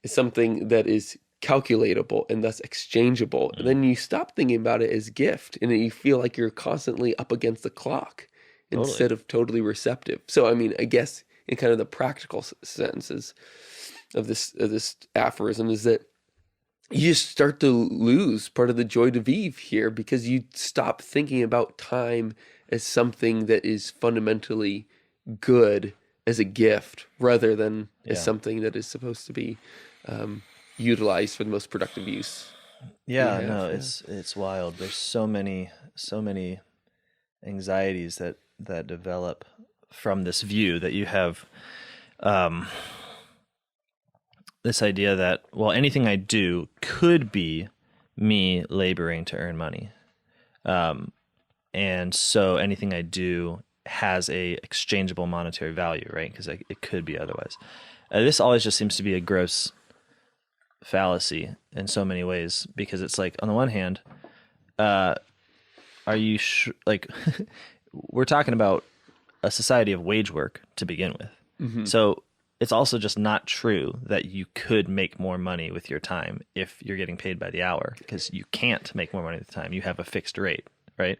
it's something that is calculatable and thus exchangeable. And then you stop thinking about it as gift, and you feel like you're constantly up against the clock. Instead of totally receptive. So, I mean, I guess in kind of the practical senses of this aphorism is that you just start to lose part of the joy de vivre here, because you stop thinking about time as something that is fundamentally good as a gift rather than as Yeah. something that is supposed to be utilized for the most productive use. Yeah, have, no, yeah. it's wild. There's so many anxieties that develop from this view that you have, this idea that, well, anything I do could be me laboring to earn money. And so anything I do has a exchangeable monetary value, right? Because it could be otherwise. This always just seems to be a gross fallacy in so many ways, because it's like, on the one hand, are you like we're talking about a society of wage work to begin with. So it's also just not true that you could make more money with your time if you're getting paid by the hour, because you can't make more money with the time. You have a fixed rate, right?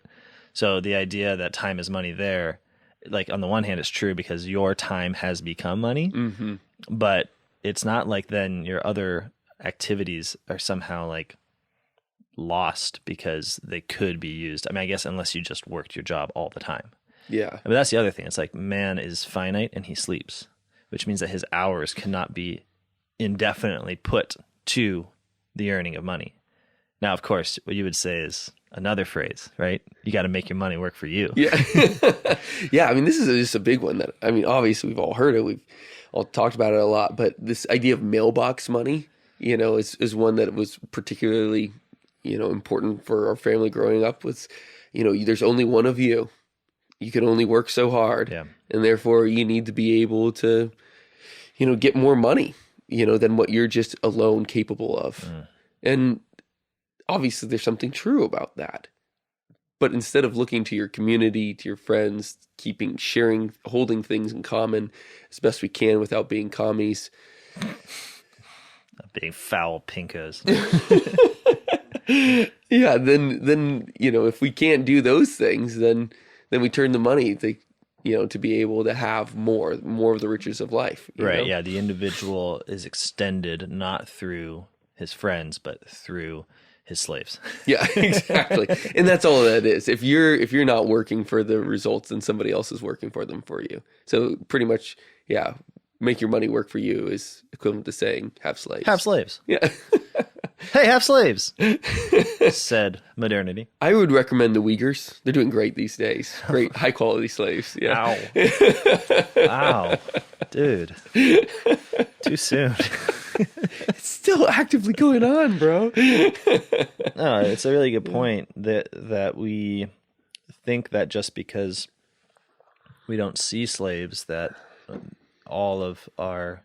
So the idea that time is money there, like, on the one hand, it's true because your time has become money, but it's not like then your other activities are somehow like lost because they could be used. I mean, I guess unless you just worked your job all the time. Yeah. I mean, that's the other thing. It's like, man is finite and he sleeps, which means that his hours cannot be indefinitely put to the earning of money. Now, of course, what you would say is another phrase, right? You got to make your money work for you. Yeah. Yeah. I mean, this is just a big one that, I mean, obviously we've all heard it. We've all talked about it a lot, but this idea of mailbox money, you know, is one that was particularly, you know, important for our family growing up. Was, you know, there's only one of you. You can only work so hard. Yeah. And therefore you need to be able to, you know, get more money, you know, than what you're just alone capable of. And obviously there's something true about that. But instead of looking to your community, to your friends, sharing, holding things in common as best we can without being commies. Being foul pinkos. Yeah, then you know, if we can't do those things, then we turn the money to, you know, to be able to have more of the riches of life. You Right. know? Yeah. The individual is extended not through his friends, but through his slaves. Yeah, exactly. And that's all that is. If you're not working for the results, then somebody else is working for them for you. So pretty much, yeah, make your money work for you is equivalent to saying have slaves. Have slaves. Yeah. Hey, have slaves, said modernity. I would recommend the Uyghurs. They're doing great these days. Great high quality slaves. Yeah. Ow. Wow. Dude. Too soon. It's still actively going on, bro. No, it's a really good point that we think that just because we don't see slaves, that all of our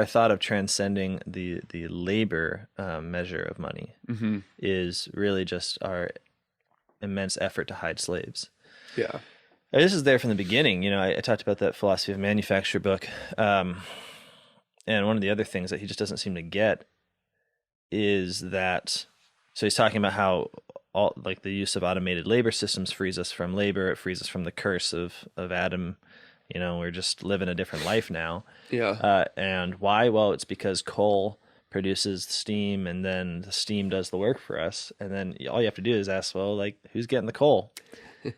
thought of transcending the labor measure of money is really just our immense effort to hide slaves. Yeah. This is there from the beginning. You know, I talked about that philosophy of manufacture book. And one of the other things that he just doesn't seem to get is that, so he's talking about how all, like, the use of automated labor systems frees us from labor. It frees us from the curse of Adam. You know, we're just living a different life now. Yeah. And why? Well, it's because coal produces steam, and then the steam does the work for us. And then all you have to do is ask, well, like, who's getting the coal?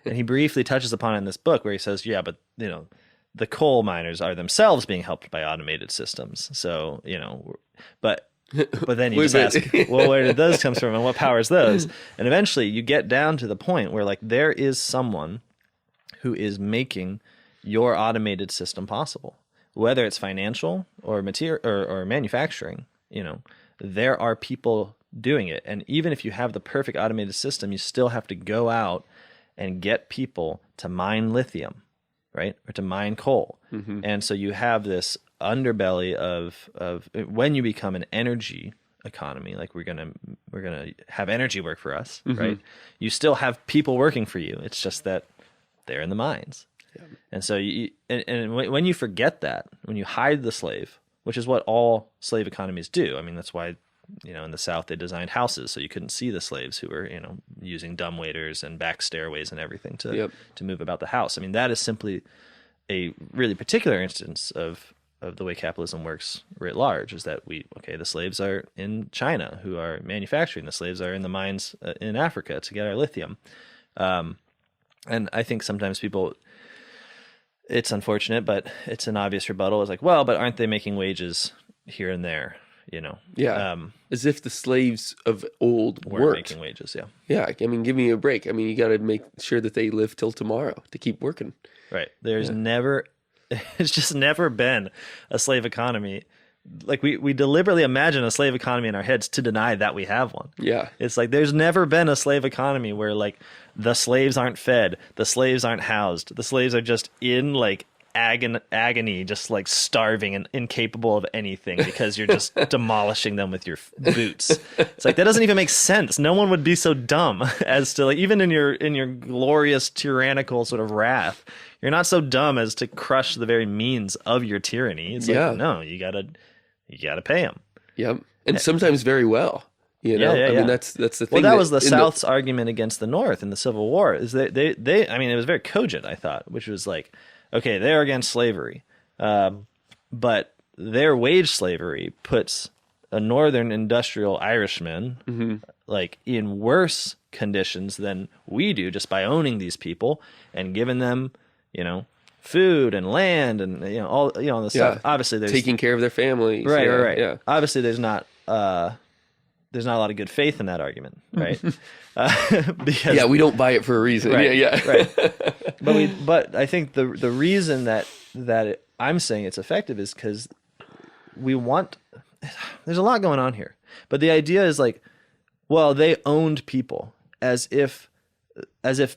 And he briefly touches upon it in this book where he says, yeah, but, you know, the coal miners are themselves being helped by automated systems. So, you know, but then you just ask, well, where did those come from and what powers those? And eventually you get down to the point where, like, there is someone who is making your automated system possible, whether it's financial or material or manufacturing. You know, there are people doing it. And even if you have the perfect automated system, you still have to go out and get people to mine lithium, right? Or to mine coal. And so you have this underbelly of when you become an energy economy, like we're gonna have energy work for us, right? You still have people working for you. It's just that they're in the mines. And so when you forget that, when you hide the slave, which is what all slave economies do. I mean, that's why, you know, in the South they designed houses so you couldn't see the slaves who were, you know, using dumbwaiters and back stairways and everything to move about the house. I mean, that is simply a really particular instance of the way capitalism works writ large, is that the slaves are in China who are manufacturing. The slaves are in the mines in Africa to get our lithium. And I think sometimes people it's unfortunate, but it's an obvious rebuttal. It's like, well, but aren't they making wages here and there? You know, Yeah. As if the slaves of old weren't weren't. making wages. Yeah, Yeah. I mean, give me a break. I mean, you got to make sure that they live till tomorrow to keep working. right. There's never, it's just never been a slave economy. Like we deliberately imagine a slave economy in our heads to deny that we have one. Yeah. It's like there's never been a slave economy where like the slaves aren't fed, the slaves aren't housed, the slaves are just in like agony, just like starving and incapable of anything because you're just demolishing them with your boots. It's like that doesn't even make sense. No one would be so dumb as to like even in your glorious tyrannical sort of wrath, you're not so dumb as to crush the very means of your tyranny. It's like no, you gotta pay them. Yep. And sometimes very well. You know, I mean, that's the thing. Well, that was the South's argument against the North in the Civil War. Is they I mean, it was very cogent, I thought, which was like, okay, they're against slavery, but their wage slavery puts a Northern industrial Irishman like in worse conditions than we do just by owning these people and giving them, you know, food and land and all the stuff. Obviously, there's taking care of their families. Right. Yeah. Obviously, there's not a lot of good faith in that argument, right? Because we don't buy it for a reason. Right, yeah. Right. But I think the reason that I'm saying it's effective is because there's a lot going on here. But the idea is like, well, they owned people as if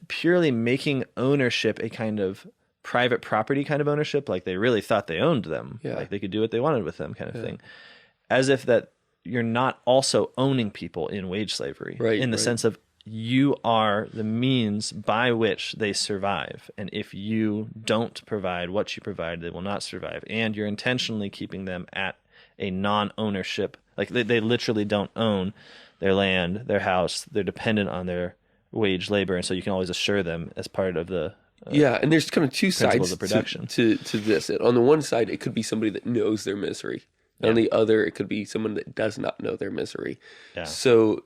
purely making ownership a kind of private property kind of ownership, like they really thought they owned them, like they could do what they wanted with them kind of thing, as if that you're not also owning people in wage slavery, in the sense of you are the means by which they survive. And if you don't provide what you provide, they will not survive. And you're intentionally keeping them at a non-ownership. Like they literally don't own their land, their house. They're dependent on their wage labor. And so you can always assure them as part of the and there's kind of two sides of production to this. On the one side, it could be somebody that knows their misery. On the other, it could be someone that does not know their misery. Yeah. So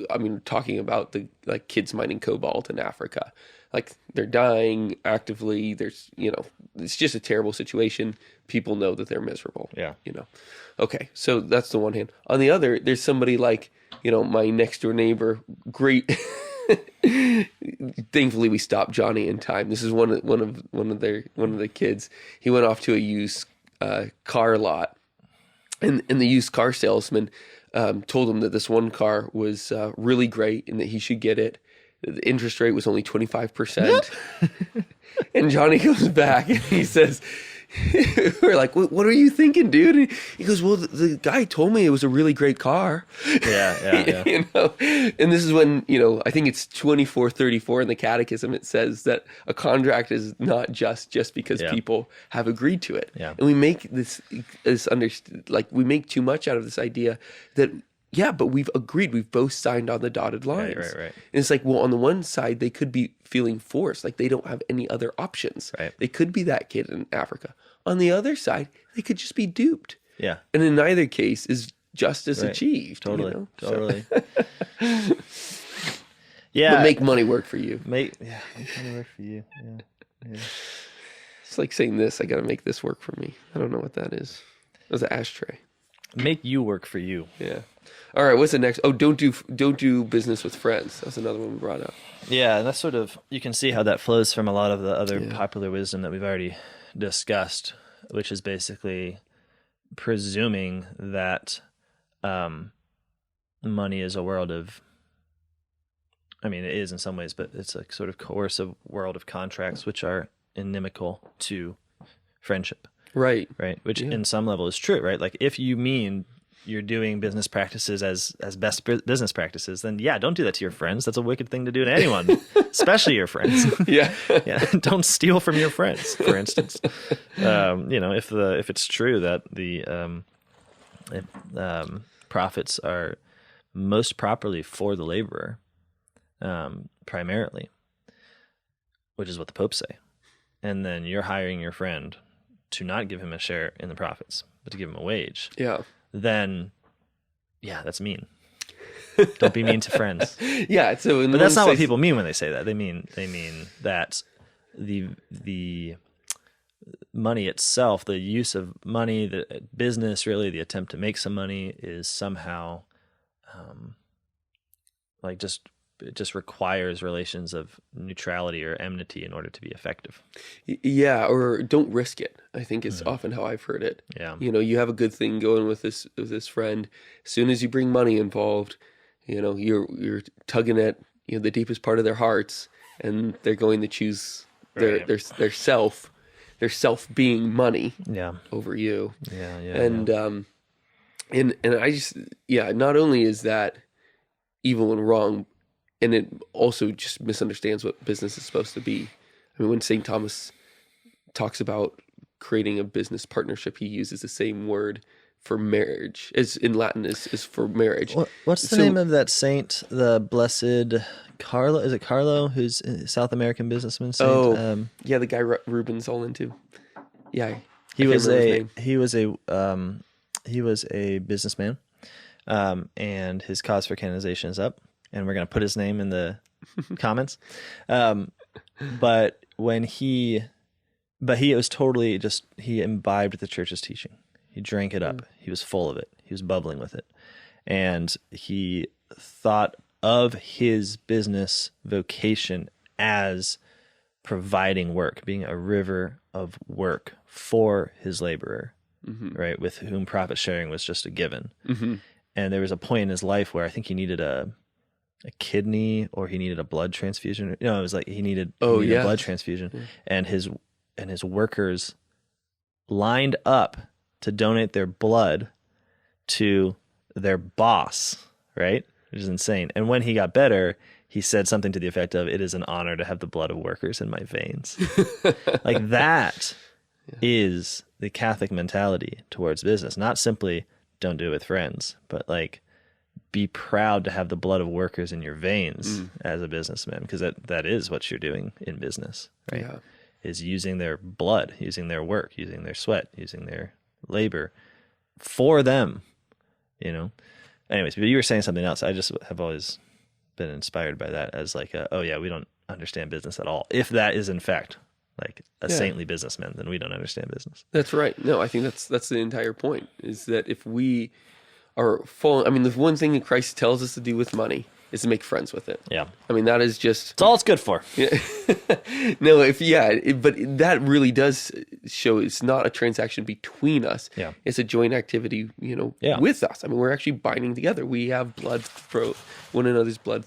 I mean, talking about the like kids mining cobalt in Africa, like they're dying actively. There's it's just a terrible situation. People know that they're miserable. Yeah. Okay, so that's the one hand. On the other, there's somebody like my next door neighbor. Great. Thankfully, we stopped Johnny in time. This is one of the kids. He went off to a used car lot. And the used car salesman told him that this one car was really great and that he should get it. The interest rate was only 25%. And Johnny comes back and he says, we're like, what are you thinking, dude? And he goes, well, the guy told me it was a really great car. Yeah. And this is when, I think it's 2434 in the catechism. It says that a contract is not just because people have agreed to it. Yeah. And we make this we make too much out of this idea that, but we've agreed. We've both signed on the dotted lines. Right. And it's like, well, on the one side, they could be feeling forced. Like they don't have any other options. Right. They could be that kid in Africa. On the other side, they could just be duped. Yeah. And in neither case is justice achieved. Totally. Yeah. But make money work for you. Make money work for you. Yeah. It's like saying this, I got to make this work for me. I don't know what that is. It was an ashtray. Make you work for you. Yeah. All right, what's the next? Oh, don't do business with friends. That's another one we brought up. Yeah, and that's sort of, you can see how that flows from a lot of the other popular wisdom that we've already discussed, which is basically presuming that money is a world of, I mean, it is in some ways, but it's a sort of coercive world of contracts which are inimical to friendship. Right. Which in some level is true, right? Like if you mean you're doing business practices as best business practices, then don't do that to your friends. That's a wicked thing to do to anyone, especially your friends. Yeah. Don't steal from your friends, for instance. If it's true that the profits are most properly for the laborer, primarily, which is what the popes say, and then you're hiring your friend to not give him a share in the profits, but to give him a wage. Yeah. Then, that's mean. Don't be mean to friends. Yeah. So, but that's not what people mean when they say that. They mean that the money itself, the use of money, the business, really the attempt to make some money is somehow like it just requires relations of neutrality or enmity in order to be effective. Yeah, or don't risk it, I think is often how I've heard it. Yeah. You have a good thing going with this friend. As soon as you bring money involved, you're tugging at the deepest part of their hearts, and they're going to choose their self being money over you. And I just not only is that evil and wrong, and it also just misunderstands what business is supposed to be. I mean, when St. Thomas talks about creating a business partnership, he uses the same word for marriage as in Latin is for marriage. What's the name of that saint? The blessed Carlo? Is it Carlo, who's a South American businessman? Saint? The guy Ruben's all into. Yeah, he was a businessman, and his cause for canonization is up, and we're gonna put his name in the comments. But he was totally he imbibed the church's teaching. He drank it up. He was full of it. He was bubbling with it. And he thought of his business vocation as providing work, being a river of work for his laborer, right? With whom profit sharing was just a given. And there was a point in his life where I think he needed a kidney or he needed a blood transfusion. No, it was like he needed a blood transfusion. And his workers lined up to donate their blood to their boss, right? Which is insane. And when he got better, he said something to the effect of, "It is an honor to have the blood of workers in my veins." Like that is the Catholic mentality towards business. Not simply don't do it with friends, but like be proud to have the blood of workers in your veins as a businessman, because that is what you're doing in business, right? Yeah. Is using their blood, using their work, using their sweat, using their labor for them, Anyways, but you were saying something else. I just have always been inspired by that as like, we don't understand business at all. If that is in fact like a saintly businessman, then we don't understand business. That's right. No, I think that's the entire point, is that if we are the one thing that Christ tells us to do with money is to make friends with it. Yeah. I mean, that is just... It's all it's good for. Yeah. But that really does show it's not a transaction between us. Yeah. It's a joint activity, with us. I mean, we're actually binding together. We have one another's blood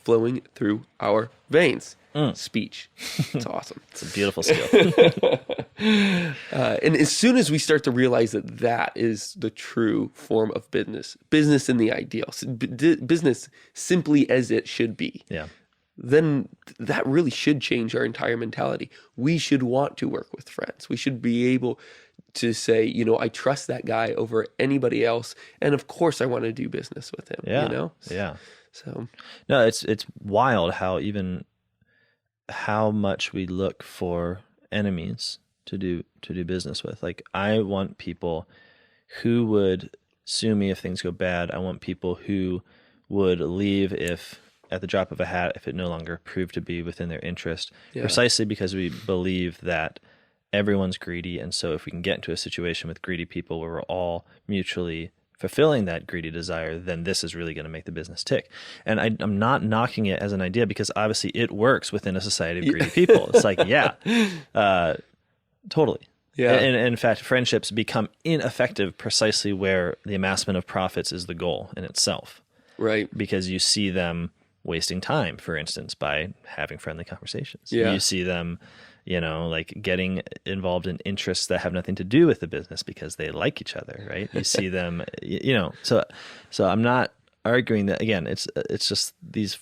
flowing through our veins. Speech. It's awesome. It's a beautiful skill. And as soon as we start to realize that is the true form of business in the ideal, business simply as it should be, then that really should change our entire mentality. We should want to work with friends. We should be able to say, I trust that guy over anybody else, and of course I want to do business with him. So no, it's wild how much we look for enemies to do business with. Like, I want people who would sue me if things go bad. I want people who would leave if at the drop of a hat, if it no longer proved to be within their interest, precisely because we believe that everyone's greedy. And so if we can get into a situation with greedy people where we're all mutually fulfilling that greedy desire, then this is really going to make the business tick. And I'm not knocking it as an idea, because obviously it works within a society of greedy people. It's like, totally. Yeah. And in fact, friendships become ineffective precisely where the amassment of profits is the goal in itself. Right. Because you see them wasting time, for instance, by having friendly conversations. Yeah. You see them, like getting involved in interests that have nothing to do with the business because they like each other, right? You see them, so I'm not arguing that. Again, it's just these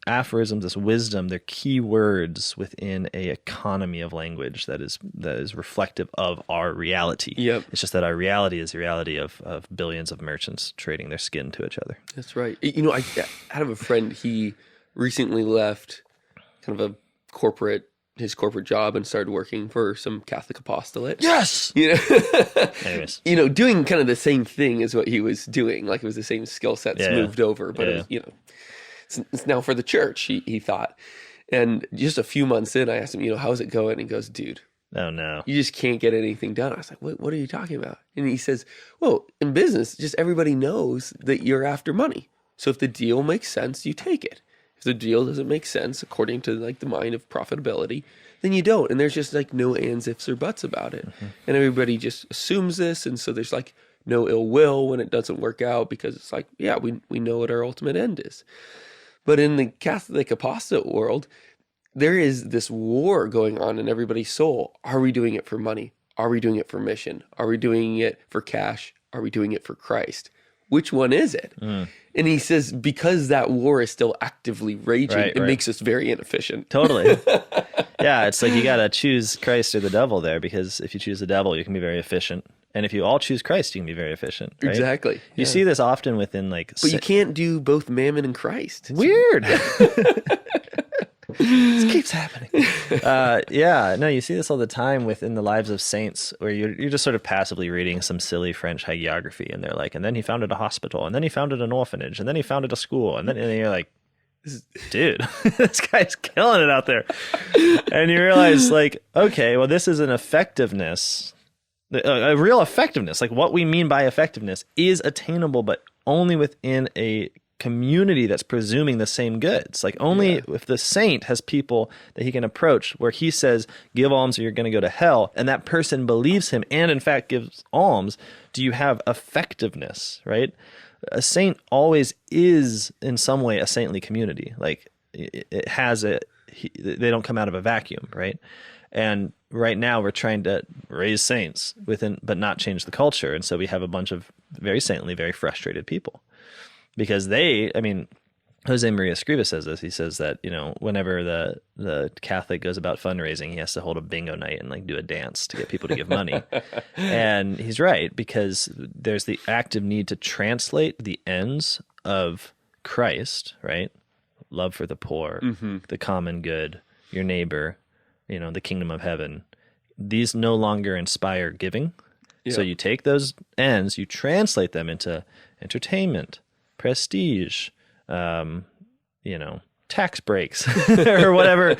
aphorisms, this wisdom, they're key words within a economy of language that is reflective of our reality. Yep. It's just that our reality is the reality of billions of merchants trading their skin to each other. That's right. I have a friend, he recently left kind of his corporate job and started working for some Catholic apostolate. Yes. Anyways, doing kind of the same thing as what he was doing. Like, it was the same skill sets moved over, but it was, it's now for the church, he thought. And just a few months in, I asked him, how's it going? And he goes, dude, Oh, no. You just can't get anything done. I was like, what are you talking about? And he says, well, in business, just everybody knows that you're after money. So if the deal makes sense, you take it. If the deal doesn't make sense according to like the mind of profitability, then you don't. And there's just like no ands, ifs, or buts about it. And everybody just assumes this. And so there's like no ill will when it doesn't work out, because it's like, yeah, we know what our ultimate end is. But in the Catholic apostate world, there is this war going on in everybody's soul. Are we doing it for money? Are we doing it for mission? Are we doing it for cash? Are we doing it for Christ? Which one is it? And he says, because that war is still actively raging, it makes us very inefficient. Totally. Yeah, it's like you got to choose Christ or the devil there, because if you choose the devil, you can be very efficient. And if you all choose Christ, you can be very efficient. Right? Exactly. You see this often within like... But you can't do both mammon and Christ. Weird. This keeps happening. Yeah, no, you see this all the time within the lives of saints, where you're just sort of passively reading some silly French hagiography, and they're like, and then he founded a hospital, and then he founded an orphanage, and then he founded a school, and you're like, dude, this guy's killing it out there. And you realize, like, okay, well, this is an effectiveness, a real effectiveness. Like, what we mean by effectiveness is attainable, but only within a community that's presuming the same goods. Like, only if the saint has people that he can approach where he says, give alms or you're going to go to hell, and that person believes him and in fact gives alms, do you have effectiveness, right? A saint always is in some way a saintly community. Like, it has they don't come out of a vacuum, right? And right now we're trying to raise saints within, but not change the culture. And so we have a bunch of very saintly, very frustrated people. Because Jose Maria Escriva says this. He says that, whenever the Catholic goes about fundraising, he has to hold a bingo night and like do a dance to get people to give money. And he's right, because there's the active need to translate the ends of Christ, right? Love for the poor, the common good, your neighbor, the kingdom of heaven. These no longer inspire giving. Yeah. So you take those ends, you translate them into entertainment, prestige, tax breaks or whatever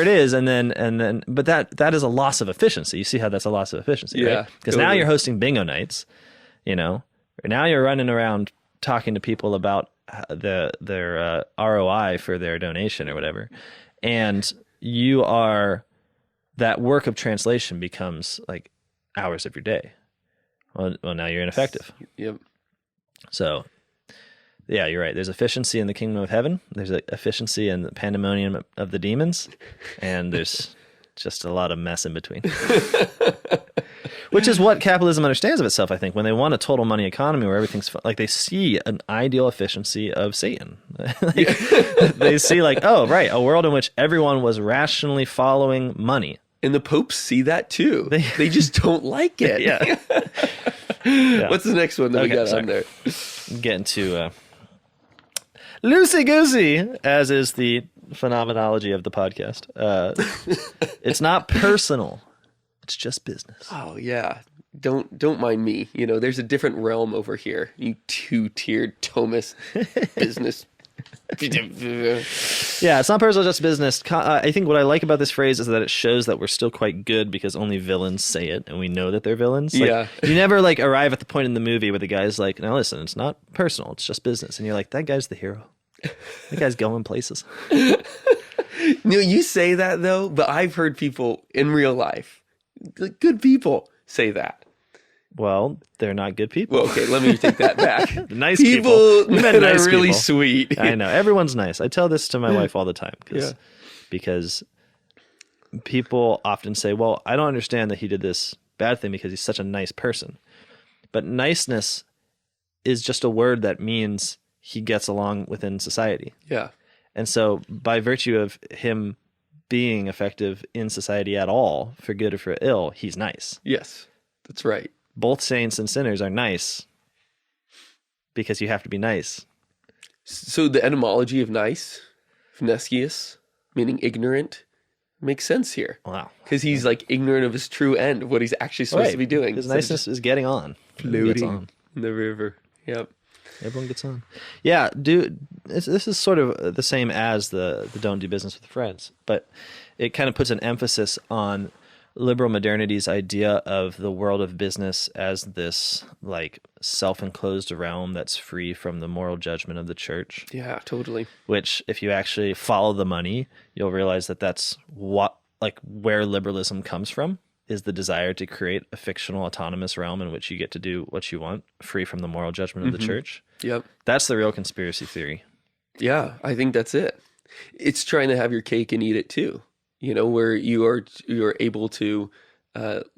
it is. And then, but that is a loss of efficiency. You see how that's a loss of efficiency, right? Because now you're hosting bingo nights, now you're running around talking to people about their ROI for their donation or whatever. And that work of translation becomes like hours of your day. Well, now you're ineffective. Yep. So, yeah, you're right. There's efficiency in the kingdom of heaven. There's efficiency in the pandemonium of the demons. And there's just a lot of mess in between. Which is what capitalism understands of itself, I think, when they want a total money economy where everything's like they see an ideal efficiency of Satan. They see like, oh, right, a world in which everyone was rationally following money. And the popes see that too. They just don't like it. Yeah. What's the next one that we got on there? Getting to loosey-goosey, as is the phenomenology of the podcast. It's not personal. It's just business. Oh, yeah. Don't mind me. There's a different realm over here. You two-tiered Thomas business. Yeah, it's not personal, just business. I think what I like about this phrase is that it shows that we're still quite good because only villains say it, and we know that they're villains. Like, you never like arrive at the point in the movie where the guy's like, "Now listen, it's not personal, it's just business," and you're like, "That guy's the hero. That guy's going places." You say that though, but I've heard people in real life, good people, say that. Well, they're not good people. Well, okay, let me take that back. Nice people that nice are really people. sweet. I know. Everyone's nice. I tell this to my wife all the time because people often say, well, I don't understand that he did this bad thing because he's such a nice person. But niceness is just a word that means he gets along within society. Yeah. And so by virtue of him being effective in society at all, for good or for ill, he's nice. Yes, that's right. Both saints and sinners are nice because you have to be nice. So the etymology of nice, nescius, meaning ignorant, makes sense here. Wow. Because he's like ignorant of his true end, of what he's actually supposed to be doing. Because niceness is getting on. Floating in the river. Yep. Everyone gets on. Yeah, dude, this is sort of the same as the don't do business with friends, but it kind of puts an emphasis on liberal modernity's idea of the world of business as this like self-enclosed realm that's free from the moral judgment of the church. Yeah, totally. Which, if you actually follow the money, you'll realize that that's what like where liberalism comes from, is the desire to create a fictional autonomous realm in which you get to do what you want, free from the moral judgment of the church. Yep. That's the real conspiracy theory. Yeah, I think that's it. It's trying to have your cake and eat it too. Where you're able to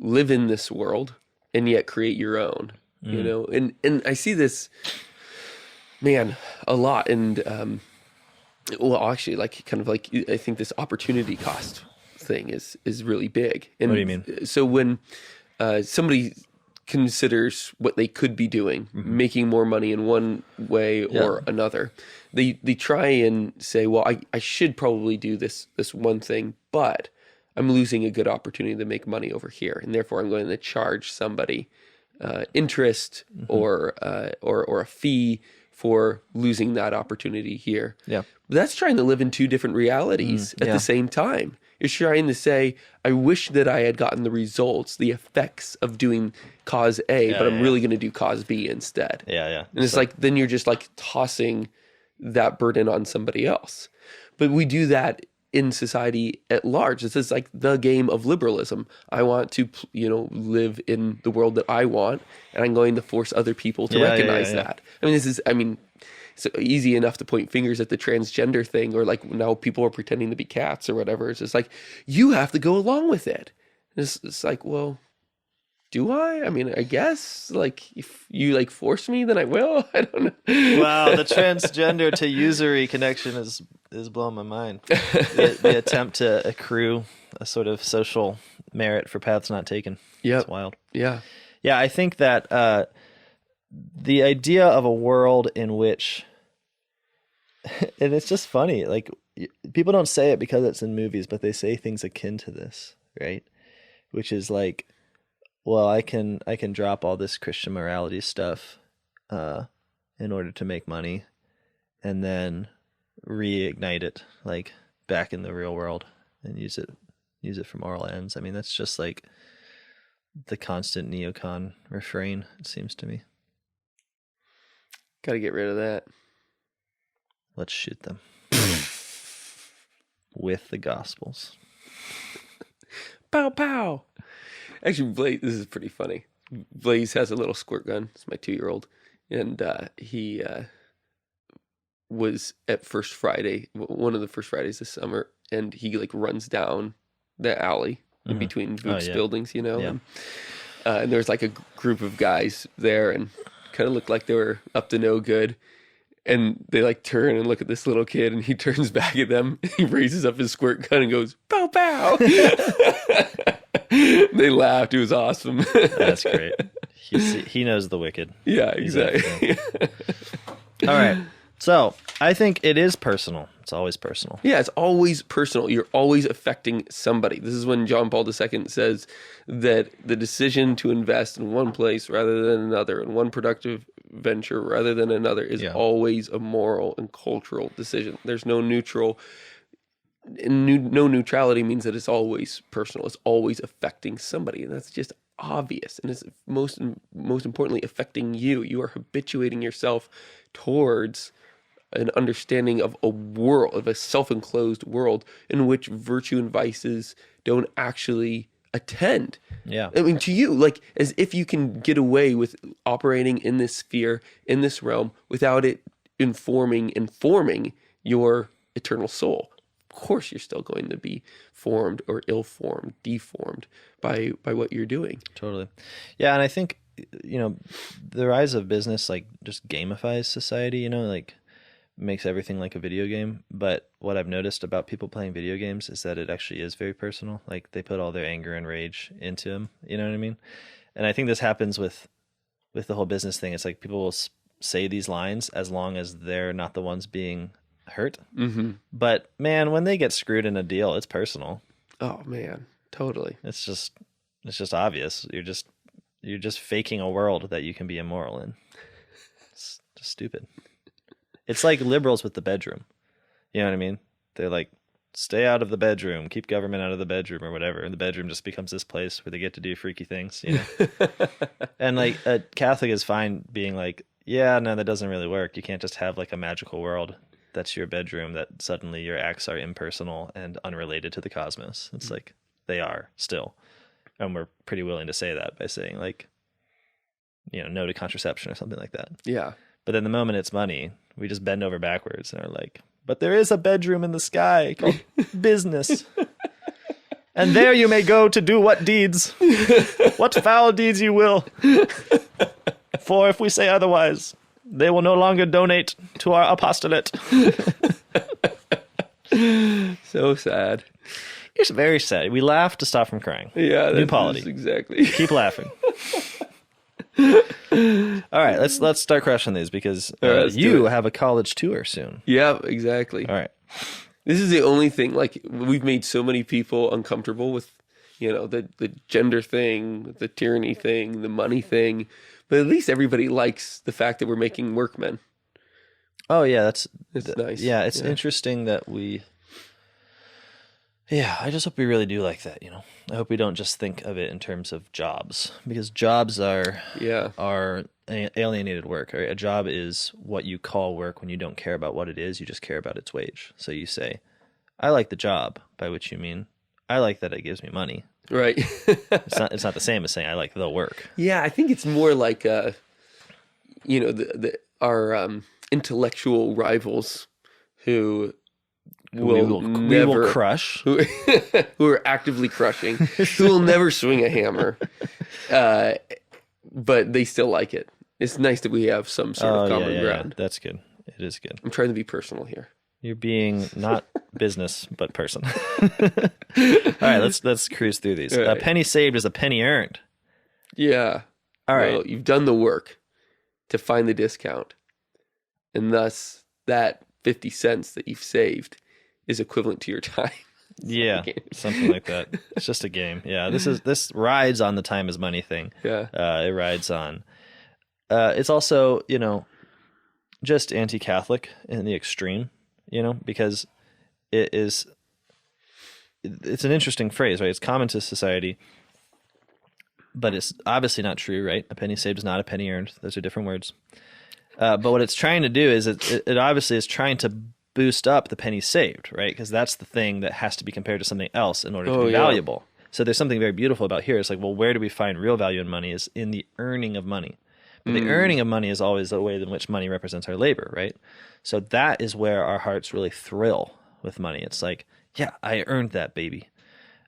live in this world and yet create your own. And I see this, man, a lot. And well, actually, like kind of like I think this opportunity cost thing is really big. And what do you mean? So when somebody considers what they could be doing, making more money in one way or another, they try and say, well, I should probably do this one thing, but I'm losing a good opportunity to make money over here, and therefore I'm going to charge somebody interest or a fee for losing that opportunity here. Yeah. But that's trying to live in two different realities at the same time. You're trying to say, I wish that I had gotten the results, the effects of doing cause A, but I'm really going to do cause B instead. Yeah. And it's like, then you're just like tossing that burden on somebody else. But we do that in society at large. This is like the game of liberalism. I want to, live in the world that I want, and I'm going to force other people to recognize that. It's easy enough to point fingers at the transgender thing, or like now people are pretending to be cats or whatever. It's just like, you have to go along with it. It's like, well, do I? I mean, I guess like if you like force me, then I will. I don't know. Wow, the transgender to usury connection is blowing my mind. The attempt to accrue a sort of social merit for paths not taken. Yeah, it's wild. Yeah. I think that the idea of a world in which, and it's just funny, like people don't say it because it's in movies, but they say things akin to this, right? Which is like, well, I can drop all this Christian morality stuff in order to make money, and then reignite it like back in the real world and use it for moral ends. I mean, that's just like the constant neocon refrain, it seems to me. Got to get rid of that. Let's shoot them with the Gospels. Pow, pow. Actually, Blaze, this is pretty funny. Blaze has a little squirt gun. It's my 2-year-old. And he was at First Friday, one of the First Fridays this summer, and he like runs down the alley in between Boots buildings, Yeah. And there was like a group of guys there, and kind of looked like they were up to no good. And they like turn and look at this little kid, and he turns back at them. He raises up his squirt gun and goes, pow, pow. They laughed. It was awesome. That's great. He knows the wicked. Yeah, exactly. All right. So I think it is personal. It's always personal. Yeah, it's always personal. You're always affecting somebody. This is when John Paul II says that the decision to invest in one place rather than another, in one productive venture rather than another, is always a moral and cultural decision. There's no neutral. No neutrality means that it's always personal. It's always affecting somebody, and that's just obvious. And it's most importantly affecting you. You are habituating yourself towards an understanding of a world, of a self-enclosed world in which virtue and vices don't actually attend. Yeah. I mean, to you, like, as if you can get away with operating in this sphere, in this realm, without it informing your eternal soul. Of course, you're still going to be formed or ill-formed, deformed by what you're doing. Totally. Yeah, and I think, the rise of business, like, just gamifies society, like, makes everything like a video game. But what I've noticed about people playing video games is that it actually is very personal. Like, they put all their anger and rage into them. You know what I mean? And I think this happens with the whole business thing. It's like people will say these lines as long as they're not the ones being hurt. Mm-hmm. But man, when they get screwed in a deal, it's personal. Oh man, totally. It's just obvious. You're just faking a world that you can be immoral in. It's just stupid. It's like liberals with the bedroom. You know what I mean? They're like, stay out of the bedroom, keep government out of the bedroom or whatever. And the bedroom just becomes this place where they get to do freaky things, you know? And like a Catholic is fine being like, yeah, no, that doesn't really work. You can't just have like a magical world that's your bedroom that suddenly your acts are impersonal and unrelated to the cosmos. It's like they are still. And we're pretty willing to say that by saying like, you know, no to contraception or something like that. Yeah. But then the moment it's money, we just bend over backwards and are like, but there is a bedroom in the sky called business. And there you may go to do what deeds, what foul deeds you will. For if we say otherwise, they will no longer donate to our apostolate. So sad. It's very sad. We laugh to stop from crying. Yeah, New polity. Exactly. Keep laughing. All right, let's start crushing these because you have a college tour soon. Yeah, exactly. All right. This is the only thing, like, we've made so many people uncomfortable with, you know, the gender thing, the tyranny thing, the money thing. But at least everybody likes the fact that we're making workmen. Oh, yeah, It's nice. Yeah, it's interesting that we... Yeah, I just hope we really do like that, you know. I hope we don't just think of it in terms of jobs, because jobs are alienated work. Right? A job is what you call work when you don't care about what it is, you just care about its wage. So you say, I like the job, by which you mean, I like that it gives me money. Right. It's not the same as saying I like the work. Yeah, I think it's more like, you know, our intellectual rivals who... we will crush. Who are actively crushing, who will never swing a hammer, but they still like it. It's nice that we have some sort of common ground. Yeah. That's good. It is good. I'm trying to be personal here. You're being not business, but person. All right, let's cruise through these. Right. A penny saved is a penny earned. Yeah. All right. Well, you've done the work to find the discount, and thus that 50 cents that you've saved is equivalent to your time. Yeah, something like that. It's just a game. Yeah, this rides on the time is money thing. Yeah. It rides on. It's also, you know, just anti-Catholic in the extreme, you know, because it's an interesting phrase, right? It's common to society, but it's obviously not true, right? A penny saved is not a penny earned. Those are different words. But what it's trying to do is it obviously is trying to boost up the penny saved, right? Because that's the thing that has to be compared to something else in order to be valuable. So there's something very beautiful about here. It's like, well, where do we find real value in money is in the earning of money. But the earning of money is always the way in which money represents our labor, right? So that is where our hearts really thrill with money. It's like, yeah, I earned that, baby.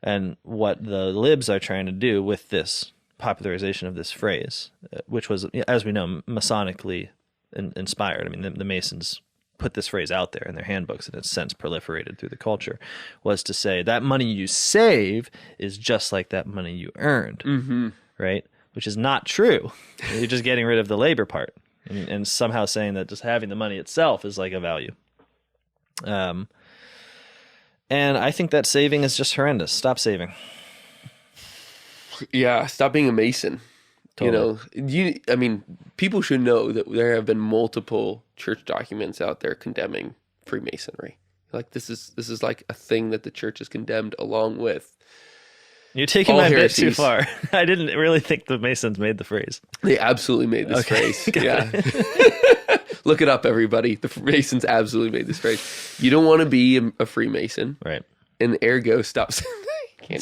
And what the libs are trying to do with this popularization of this phrase, which was, as we know, Masonically inspired. I mean, the Masons put this phrase out there in their handbooks and it's since proliferated through the culture, was to say that money you save is just like that money you earned, right? Which is not true. You're just getting rid of the labor part and somehow saying that just having the money itself is like a value. And I think that saving is just horrendous. Stop saving. Yeah, stop being a Mason. Totally. You know, I mean, people should know that there have been multiple church documents out there condemning Freemasonry. Like this is like a thing that the church has condemned along with. You're taking my bit too far. I didn't really think the Masons made the phrase. They absolutely made this phrase. Yeah. Look it up, everybody. The Masons absolutely made this phrase. You don't want to be a Freemason. Right. And ergo, stop. Yeah,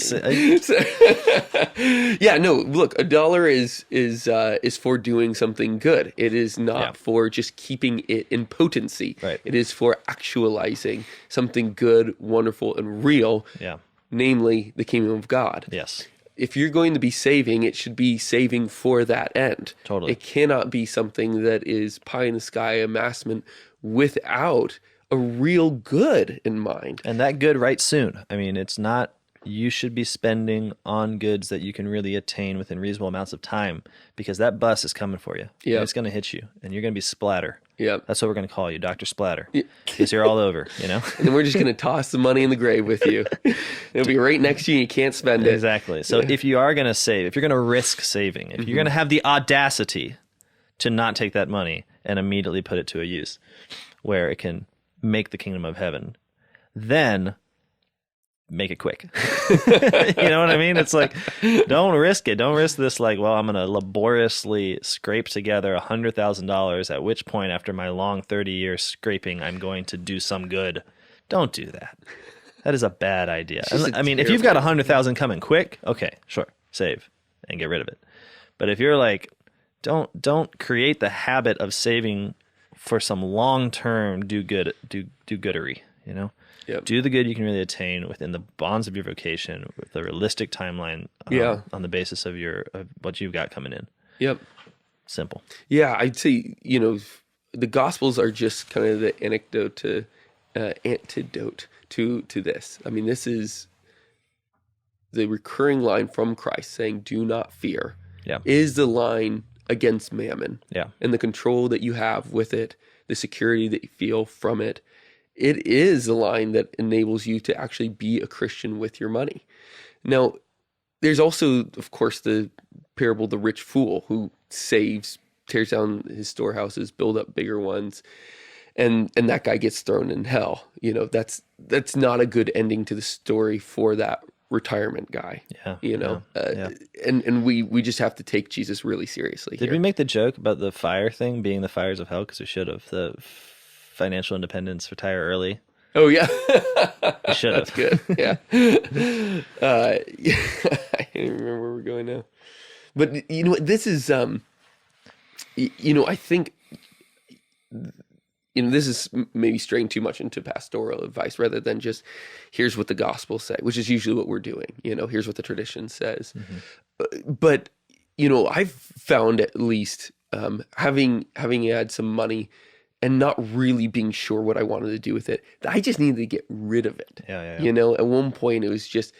no, look, $1 is for doing something good. It is not for just keeping it in potency. Right. It is for actualizing something good, wonderful, and real. Yeah. Namely, the kingdom of God. Yes. If you're going to be saving, it should be saving for that end. Totally. It cannot be something that is pie in the sky amassment without a real good in mind. And that good right soon. I mean, it's not, you should be spending on goods that you can really attain within reasonable amounts of time, because that bus is coming for you. Yeah. It's going to hit you and you're going to be splatter. Yeah. That's what we're going to call you, Dr. Splatter. Because you're all over, you know? And then we're just going to toss the money in the grave with you. It'll be right next to you and you can't spend it. Exactly. So if you are going to save, if you're going to risk saving, if you're going to have the audacity to not take that money and immediately put it to a use where it can make the kingdom of heaven, then make it quick. You know what I mean? It's like, don't risk it. Don't risk this. Like, well, I'm going to laboriously scrape together $100,000, at which point after my long 30-year scraping, I'm going to do some good. Don't do that. That is a bad idea. I mean, if you've got 100,000 coming quick, okay, sure, save and get rid of it. But if you're like, don't create the habit of saving for some long-term do-goodery, you know? Yep. Do the good you can really attain within the bonds of your vocation with a realistic timeline on the basis of what you've got coming in. Yep. Simple. Yeah, I'd say, the Gospels are just kind of the antidote to this. I mean, this is the recurring line from Christ saying, do not fear, is the line against mammon. Yeah. And the control that you have with it, the security that you feel from it. It is a line that enables you to actually be a Christian with your money. Now, there's also, of course, the parable of the rich fool who saves, tears down his storehouses, build up bigger ones, and that guy gets thrown in hell. That's not a good ending to the story for that retirement guy. Yeah. And we just have to take Jesus really seriously. Did we make the joke about the fire thing being the fires of hell? Because we should have. The financial independence, retire early. Oh yeah, we should have. That's good. Yeah. I can't even remember where we're going now. But this is I think this is maybe straying too much into pastoral advice rather than just here's what the Gospels say, which is usually what we're doing. Here's what the tradition says. Mm-hmm. But I've found at least having had some money and not really being sure what I wanted to do with it, I just needed to get rid of it. Yeah. At one point it was just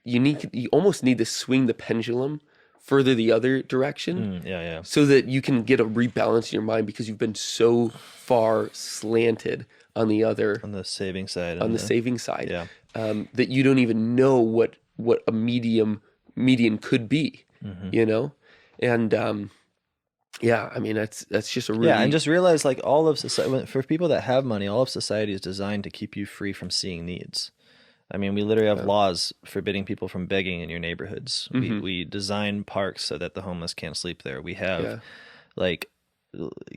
you almost need to swing the pendulum further the other direction. So that you can get a rebalance in your mind because you've been so far slanted on the saving side. That you don't even know what a median could be. Mm-hmm. And I mean that's just a really and just realize like all of society, for people that have money, all of society is designed to keep you free from seeing needs. I mean, we literally have laws forbidding people from begging in your neighborhoods. Mm-hmm. We design parks so that the homeless can't sleep there. We have like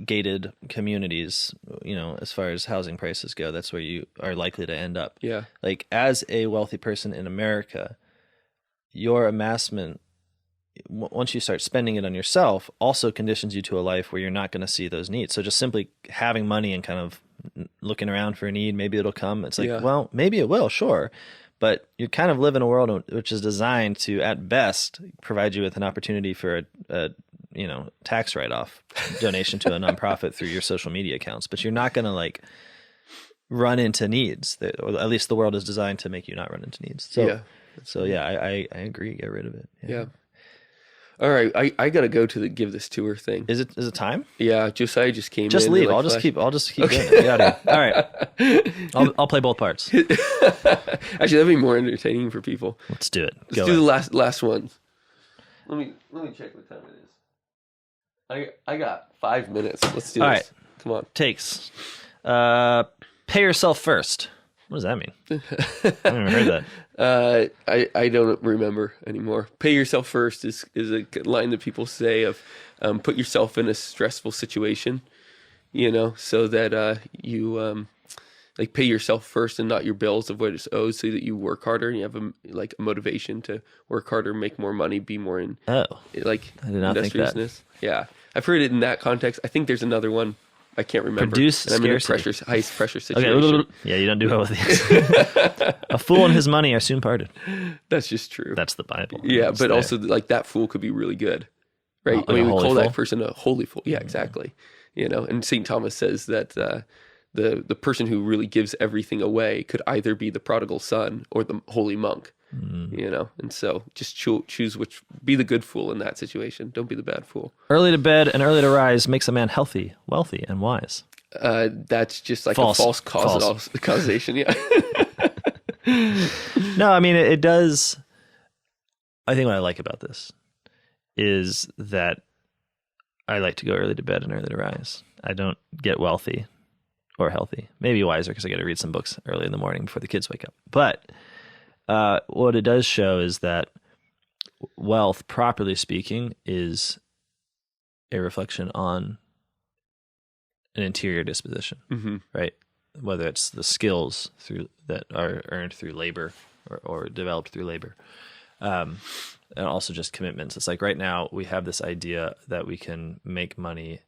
gated communities, as far as housing prices go. That's where you are likely to end up. Yeah. Like as a wealthy person in America, your amassment, once you start spending it on yourself, also conditions you to a life where you're not going to see those needs. So just simply having money and kind of looking around for a need, maybe it'll come. It's like, well, maybe it will, sure. But you kind of live in a world which is designed to, at best, provide you with an opportunity for a tax write-off donation to a nonprofit through your social media accounts. But you're not going to like run into needs, or at least the world is designed to make you not run into needs. So I agree. Get rid of it. Yeah. All right, I gotta go to give this tour thing. Is it time? Yeah, Josiah just came in. Just leave. I'll just keep going. Get out of here. All right. I'll play both parts. Actually, that'd be more entertaining for people. Let's do it. Let's do the last one. Let me check what time it is. I got 5 minutes. Let's do this. All right. Come on. Takes. Pay yourself first. What does that mean? I haven't even heard that. I don't remember anymore. Pay yourself first is a line that people say of put yourself in a stressful situation, so that you like pay yourself first and not your bills of what is owed, so that you work harder and you have a motivation to work harder, make more money, be more in I did not think that. Yeah, I've heard it in that context. I think there's another one. I can't remember. Produce I'm in a high pressure situation. Okay. Yeah, you don't do well with these. A fool and his money are soon parted. That's just true. That's the Bible. Yeah, but also like that fool could be really good, right? I mean, we call that person a holy fool. Yeah, exactly. And St. Thomas says that the person who really gives everything away could either be the prodigal son or the holy monk. And so just choose be the good fool in that situation. Don't be the bad fool. Early to bed and early to rise makes a man healthy, wealthy, and wise. That's just like a false causation. Yeah. No, I mean, it does. I think what I like about this is that I like to go early to bed and early to rise. I don't get wealthy or healthy. Maybe wiser because I got to read some books early in the morning before the kids wake up. But What it does show is that wealth, properly speaking, is a reflection on an interior disposition, right? Whether it's the skills that are earned through labor or developed through labor, and also just commitments. It's like right now we have this idea that we can make money.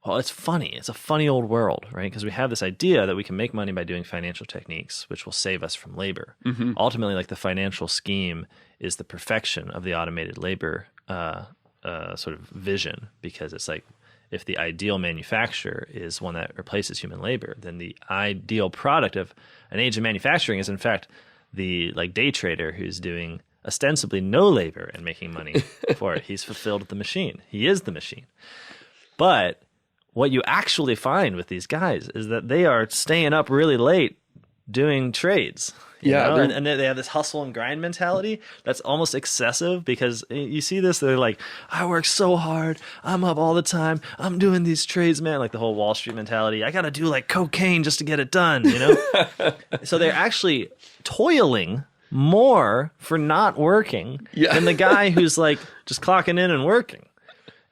Well, it's funny. It's a funny old world, right? Because we have this idea that we can make money by doing financial techniques, which will save us from labor. Ultimately, like the financial scheme is the perfection of the automated labor sort of vision, because it's like if the ideal manufacturer is one that replaces human labor, then the ideal product of an age of manufacturing is in fact the like day trader who's doing ostensibly no labor and making money for it. He's fulfilled the machine. He is the machine. But what you actually find with these guys is that they are staying up really late doing trades. You know? And they have this hustle and grind mentality that's almost excessive, because you see this, they're like, I work so hard, I'm up all the time, I'm doing these trades, man, like the whole Wall Street mentality. I gotta do like cocaine just to get it done, you know? So they're actually toiling more for not working than the guy who's like just clocking in and working.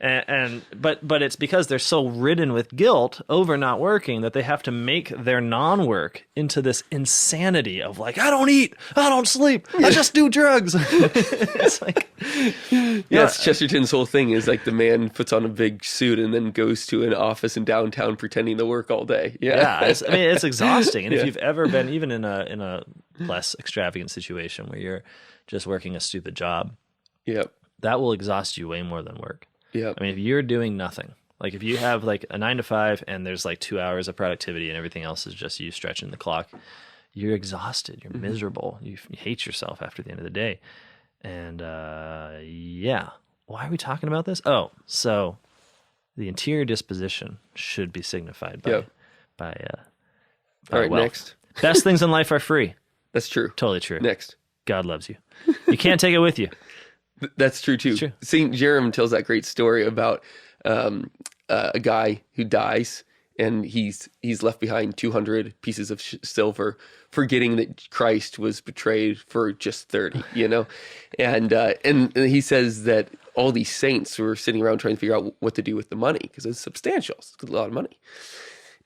But it's because they're so ridden with guilt over not working that they have to make their non-work into this insanity of like, I don't eat, I don't sleep, I just do drugs. It's like, it's Chesterton's whole thing is like the man puts on a big suit and then goes to an office in downtown pretending to work all day. It's exhausting. And if you've ever been even in a less extravagant situation where you're just working a stupid job, that will exhaust you way more than work. Yeah. I mean, if you're doing nothing, like if you have like a 9 to 5 and there's like 2 hours of productivity and everything else is just you stretching the clock, you're exhausted. You're miserable. You hate yourself after the end of the day. And why are we talking about this? Oh, so the interior disposition should be signified by all right, wealth. next. Best things in life are free. That's true. Totally true. Next. God loves you. You can't take it with you. That's true too. St. Jerome tells that great story about a guy who dies and he's left behind 200 pieces of silver, forgetting that Christ was betrayed for just 30. You know, and he says that all these saints were sitting around trying to figure out what to do with the money because it's substantial. It's a lot of money.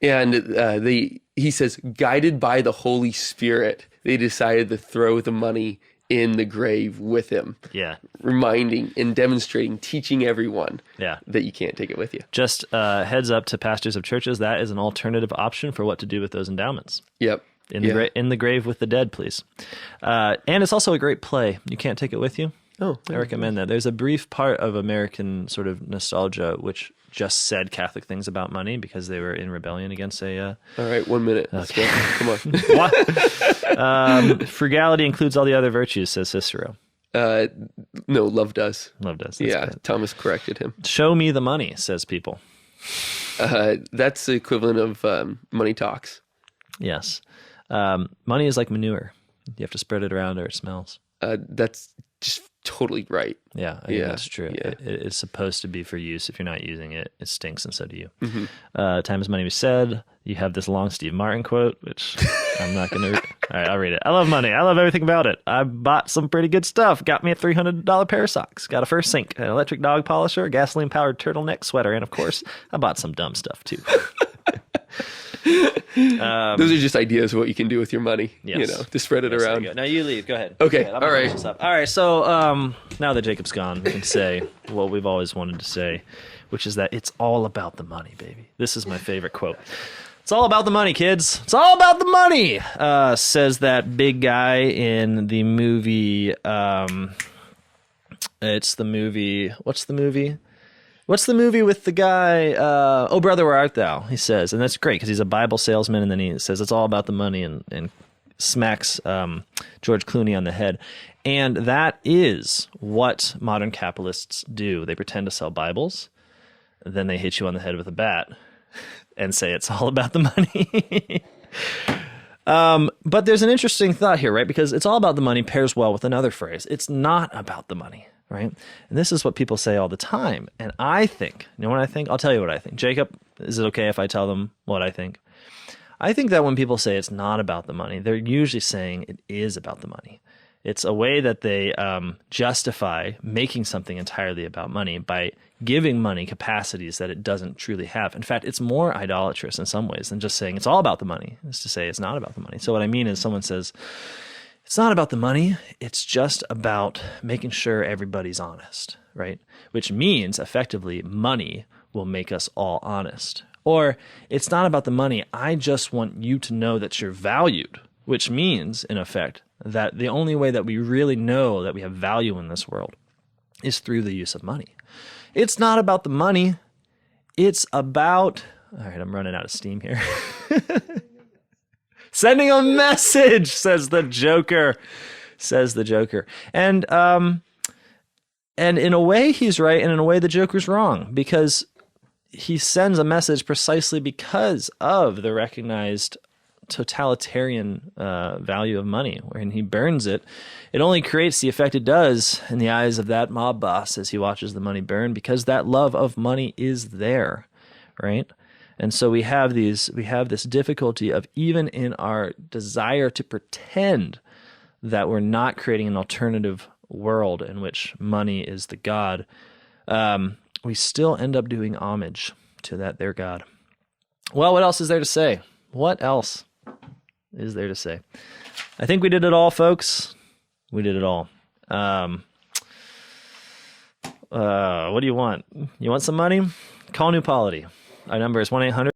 And he says, guided by the Holy Spirit, they decided to throw the money in the grave with him. Yeah. Reminding and demonstrating, teaching everyone that you can't take it with you. Just heads up to pastors of churches, that is an alternative option for what to do with those endowments. Yep. In the grave with the dead, please. And it's also a great play. You can't take it with you. Oh, I recommend that. There's a brief part of American sort of nostalgia which just said Catholic things about money because they were in rebellion against a... All right, 1 minute. Let's go. Come on. What? Frugality includes all the other virtues, says Cicero. No, love does. Love does. That's Thomas corrected him. Show me the money, says people. That's the equivalent of money talks. Yes. Money is like manure. You have to spread it around or it smells. That's just totally right. Yeah, I think that's true. Yeah. It's supposed to be for use. If you're not using it, it stinks, and so do you. Time is money, we said. You have this long Steve Martin quote, which I'm not going to read. All right, I'll read it. I love money. I love everything about it. I bought some pretty good stuff. Got me a $300 pair of socks. Got a first sink, an electric dog polisher, a gasoline-powered turtleneck sweater, and of course, I bought some dumb stuff too. Those are just ideas of what you can do with your money, to spread it around. Now you leave. Go ahead. Okay. All right. All right. So now that Jacob's gone, we can say what we've always wanted to say, which is that it's all about the money, baby. This is my favorite quote. It's all about the money, kids. It's all about the money, says that big guy in the movie. It's the movie. What's the movie? What's the movie with the guy? Oh, Brother, Where Art Thou? He says, and that's great because he's a Bible salesman, and then he says it's all about the money and smacks George Clooney on the head. And that is what modern capitalists do. They pretend to sell Bibles, then they hit you on the head with a bat and say it's all about the money. But there's an interesting thought here, right? Because it's all about the money pairs well with another phrase. It's not about the money. Right? And this is what people say all the time. And I think, you know what I think? I'll tell you what I think. Jacob, is it okay if I tell them what I think? I think that when people say it's not about the money, they're usually saying it is about the money. It's a way that they justify making something entirely about money by giving money capacities that it doesn't truly have. In fact, it's more idolatrous in some ways than just saying it's all about the money. It's to say it's not about the money. So what I mean is someone says, it's not about the money. It's just about making sure everybody's honest, right? Which means effectively money will make us all honest. Or it's not about the money. I just want you to know that you're valued, which means, in effect, that the only way that we really know that we have value in this world is through the use of money. It's not about the money. It's about... All right, I'm running out of steam here. Sending a message, says the Joker. And in a way, he's right, and in a way, the Joker's wrong, because he sends a message precisely because of the recognized totalitarian value of money. When he burns it, it only creates the effect it does in the eyes of that mob boss as he watches the money burn, because that love of money is there, right? And so we have this difficulty of, even in our desire to pretend that we're not creating an alternative world in which money is the god, we still end up doing homage to that their god. Well, what else is there to say? What else is there to say? I think we did it all, folks. We did it all. What do you want? You want some money? Call New Polity. Our number is 1-800